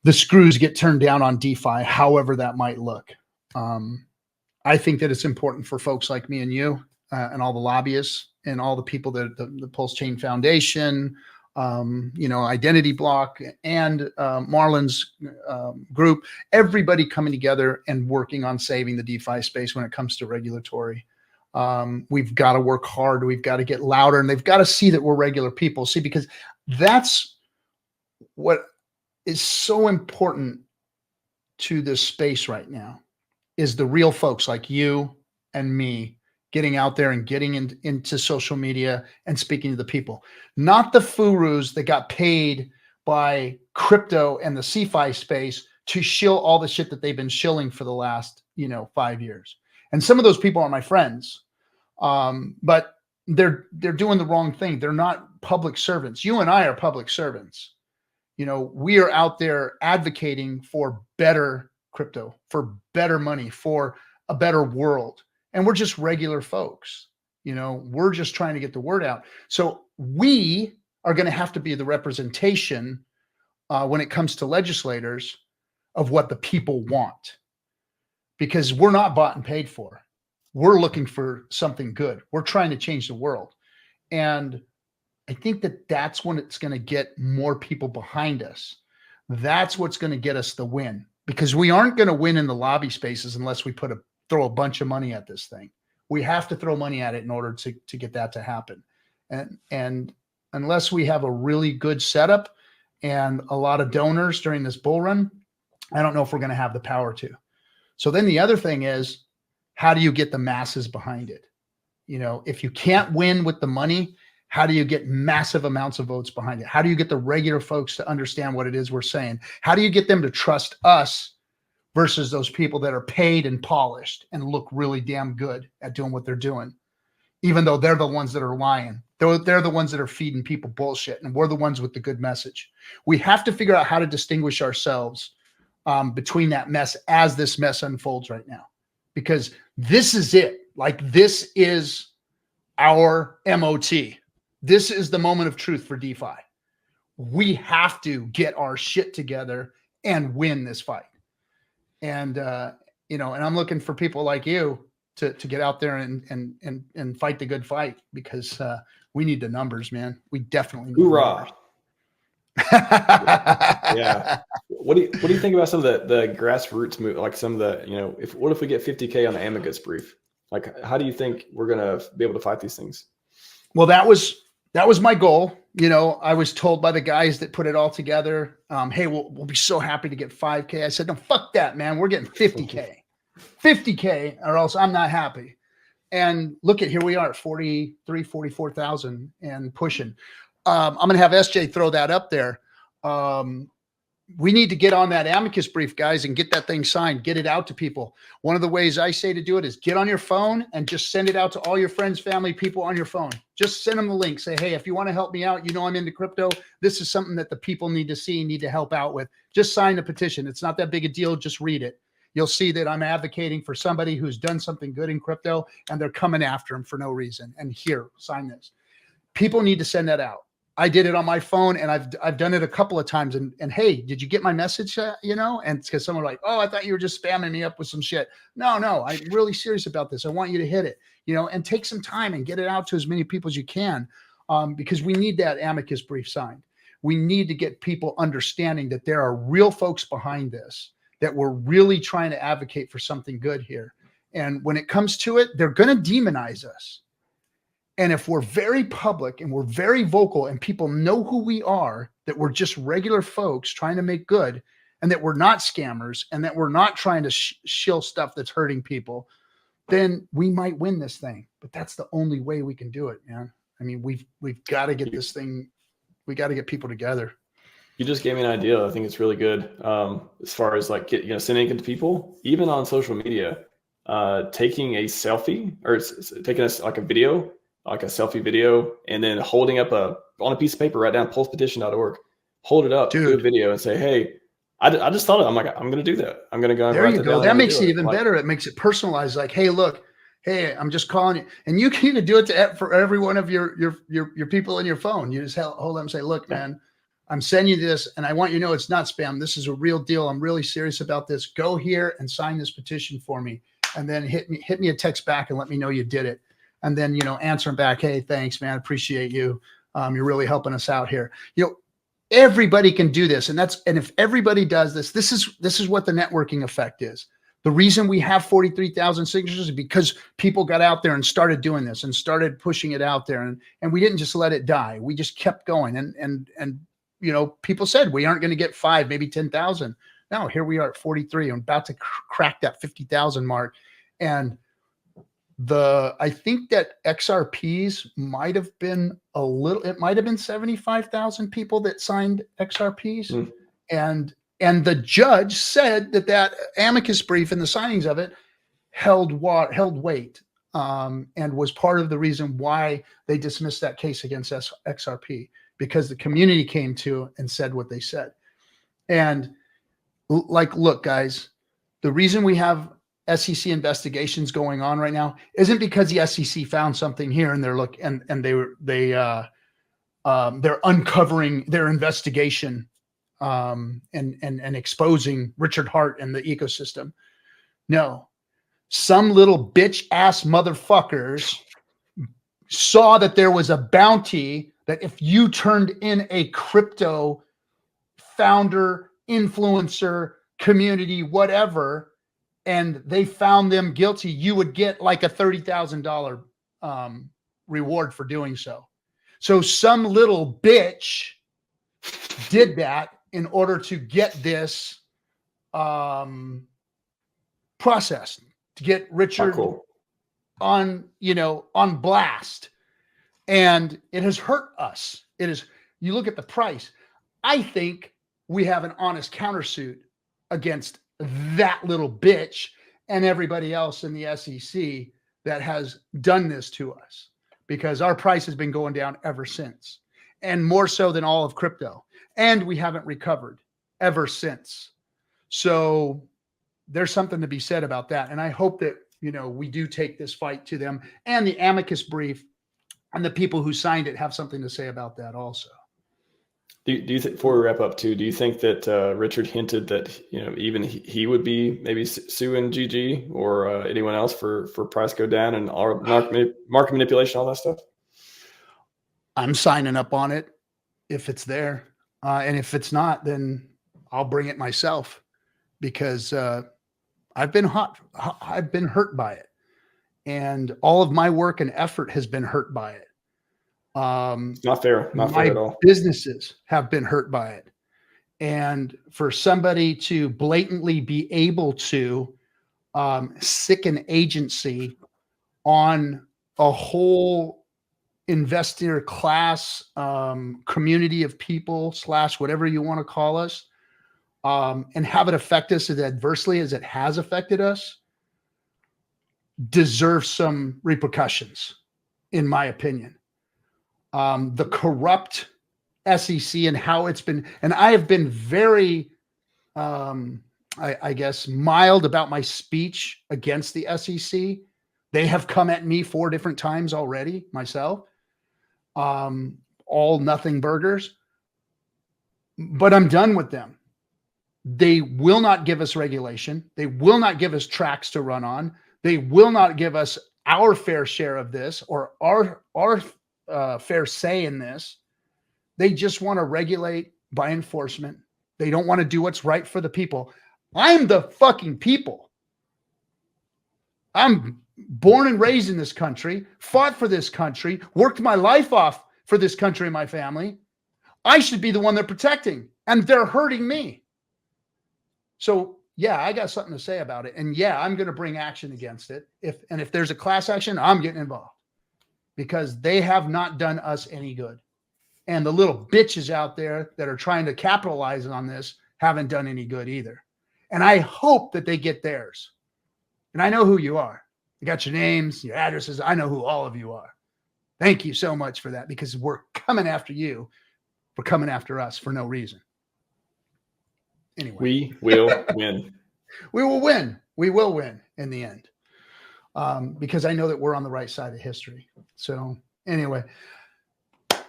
the screws get turned down on DeFi, however that might look. I think that it's important for folks like me and you, and all the lobbyists and all the people that the PulseChain Foundation, Identity Block and Marlon's group, everybody coming together and working on saving the DeFi space when it comes to regulatory. We've got to work hard. We've got to get louder, and they've got to see that we're regular people. See, because that's what is so important to this space right now is the real folks like you and me getting out there and getting into social media and speaking to the people, not the furus that got paid by crypto and the CeFi space to shill all the shit that they've been shilling for the last, 5 years. And some of those people are my friends, but they're doing the wrong thing. They're not public servants. You and I are public servants. We are out there advocating for better crypto, for better money, for a better world. And we're just regular folks. We're just trying to get the word out. So we are going to have to be the representation when it comes to legislators of what the people want, because we're not bought and paid for. We're looking for something good. We're trying to change the world. And I think that that's when it's going to get more people behind us. That's what's going to get us the win, because we aren't going to win in the lobby spaces unless we throw a bunch of money at this thing. We have to throw money at it in order to get that to happen. And unless we have a really good setup and a lot of donors during this bull run, I don't know if we're going to have the power to. So then the other thing is, how do you get the masses behind it? If you can't win with the money, how do you get massive amounts of votes behind it? How do you get the regular folks to understand what it is we're saying? How do you get them to trust us versus those people that are paid and polished and look really damn good at doing what they're doing, even though they're the ones that are lying? They're the ones that are feeding people bullshit, and we're the ones with the good message. We have to figure out how to distinguish ourselves between that mess as this mess unfolds right now, because this is it. Like, this is our MOT. This is the moment of truth for DeFi. we have to get our shit together and win this fight. And, you know, and I'm looking for people like you to get out there and fight the good fight, because we need the numbers, man. We definitely need Hoorah. Yeah. What do you think about some of the grassroots move, like some of the, you know, what if we get 50K on the amicus brief? Like, how do you think we're gonna be able to fight these things? Well, that was my goal. You know, I was told by the guys that put it all together, hey, we'll be so happy to get 5K. I said, no, fuck that, man. We're getting 50K. 50K, or else I'm not happy. And look at, here we are, 43, 44,000 and pushing. I'm going to have SJ throw that up there. We need to get on that amicus brief, guys, and get that thing signed, get it out to people. One of the ways I say to do it is get on your phone and just send it out to all your friends, family, people on your phone. Just send them the link. Say, hey, if you want to help me out, you know I'm into crypto. This is something that the people need to see, need to help out with. Just sign the petition. It's not that big a deal. Just read it. You'll see that I'm advocating for somebody who's done something good in crypto, and they're coming after him for no reason. And here, sign this. People need to send that out. I did it on my phone, and I've done it a couple of times. And hey, did you get my message? You know, and because someone like, oh, I thought you were just spamming me up with some shit. No, I'm really serious about this. I want you to hit it, you know, and take some time and get it out to as many people as you can, because we need that amicus brief signed. We need to get people understanding that there are real folks behind this, that we're really trying to advocate for something good here. And when it comes to it, they're going to demonize us. And if we're very public and we're very vocal and people know who we are, that we're just regular folks trying to make good, and that we're not scammers, and that we're not trying to shill stuff that's hurting people, then we might win this thing. But that's the only way we can do it, man. I mean, we've got to get this thing. We got to get people together. You just gave me an idea. I think it's really good. As far as like, sending it to people, even on social media, taking a selfie, or taking like a video, like a selfie video, and then holding up on a piece of paper, write down pulsepetition.org, hold it up, do a video, and say, hey, I just thought I'm going to do that. I'm going to go. There you go. That makes it even better. It makes it personalized. Like, hey, look, hey, I'm just calling you, and you can even do it for every one of your people in your phone. You just hold them and say, look, man, I'm sending you this, and I want you to know it's not spam. This is a real deal. I'm really serious about this. Go here and sign this petition for me, and then hit me a text back and let me know you did it. And then, you know, answer them back, hey, thanks, man, appreciate you. You're really helping us out here. You know, everybody can do this, and if everybody does this, this is what the networking effect is. The reason we have 43,000 signatures is because people got out there and started doing this and started pushing it out there, and we didn't just let it die. We just kept going, and you know, people said we aren't going to get 5, maybe 10,000. No, here we are at 43 and about to crack that 50,000 mark. And I think that XRPs might have been it might have been 75,000 people that signed XRPs. And the judge said that amicus brief and the signings of it held weight, and was part of the reason why they dismissed that case against XRP, because the community came to and said what they said. And like, look, guys, the reason we have SEC investigations going on right now isn't because the SEC found something here and they're uncovering their investigation, and exposing Richard Hart and the ecosystem. No, some little bitch ass motherfuckers saw that there was a bounty, that if you turned in a crypto founder, influencer, community, whatever, and they found them guilty, you would get like a $30,000 reward for doing so. So some little bitch did that in order to get this process, to get Richard on blast. And it has hurt us. You look at the price. I think we have an honest countersuit against that little bitch and everybody else in the SEC that has done this to us, because our price has been going down ever since, and more so than all of crypto. And we haven't recovered ever since. So there's something to be said about that. And I hope that, you know, we do take this fight to them, and the amicus brief and the people who signed it have something to say about that also. Do you think, before we wrap up too, do you think that Richard hinted that, even he would be maybe suing GG or anyone else for price go down and all market manipulation, all that stuff? I'm signing up on it if it's there. And if it's not, then I'll bring it myself, because I've been hurt by it. And all of my work and effort has been hurt by it. Not fair. Not fair at all. Businesses have been hurt by it. And for somebody to blatantly be able to sicken agency on a whole investor class, community of people / whatever you want to call us, and have it affect us as adversely as it has affected us, deserves some repercussions, in my opinion. The corrupt SEC and how it's been, and I have been very, I guess, mild about my speech against the SEC. They have come at me 4 different times already myself. All nothing burgers, but I'm done with them. They will not give us regulation. They will not give us tracks to run on. They will not give us our fair share of this, or our fair say in this. They just want to regulate by enforcement. They don't want to do what's right for the people. I'm the fucking people. I'm born and raised in this country, fought for this country, worked my life off for this country and my family. I should be the one they're protecting, and they're hurting me. So yeah, I got something to say about it. And yeah, I'm going to bring action against it. If there's a class action, I'm getting involved, because they have not done us any good. And the little bitches out there that are trying to capitalize on this haven't done any good either. And I hope that they get theirs. And I know who you are. You got your names, your addresses. I know who all of you are. Thank you so much for that, because we're coming after you. We're coming after us for no reason. Anyway. We will win. We will win. We will win in the end. Because I know that we're on the right side of history. So anyway,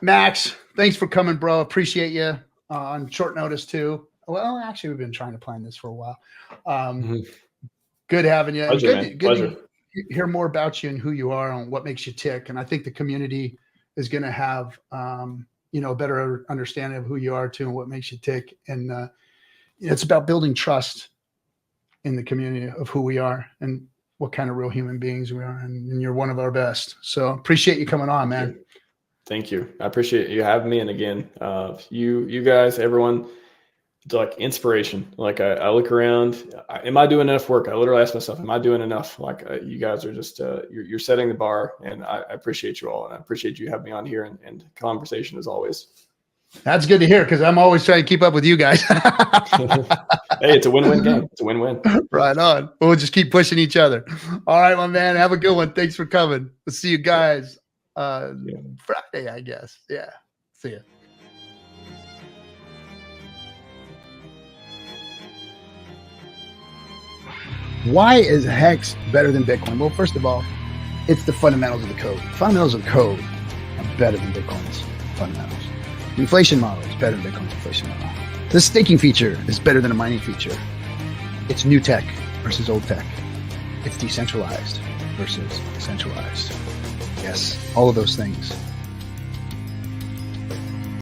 Max, thanks for coming, bro. Appreciate you on short notice too. Well, actually, we've been trying to plan this for a while. Good having you. Pleasure, good Pleasure. to hear more about you and who you are and what makes you tick. And I think the community is going to have, a better understanding of who you are too and what makes you tick. And it's about building trust in the community of who we are and what kind of real human beings we are. And you're one of our best. So appreciate you coming on, man. Thank you. I appreciate you having me. And again, you guys, everyone, it's like inspiration. Like I look around, am I doing enough work? I literally ask myself, am I doing enough? Like you guys are just, you're setting the bar, and I appreciate you all. And I appreciate you having me on here and conversation as always. That's good to hear, because I'm always trying to keep up with you guys. Hey, it's a win-win game. It's a win-win. Right on. We'll just keep pushing each other. All right, my man. Have a good one. Thanks for coming. We'll see you guys Friday, I guess. Yeah. See ya. Why is HEX better than Bitcoin? Well, first of all, it's the fundamentals of the code. Fundamentals of code are better than Bitcoin's fundamentals. The inflation model is better than Bitcoin's inflation model. The staking feature is better than a mining feature. It's new tech versus old tech. It's decentralized versus centralized. Yes, all of those things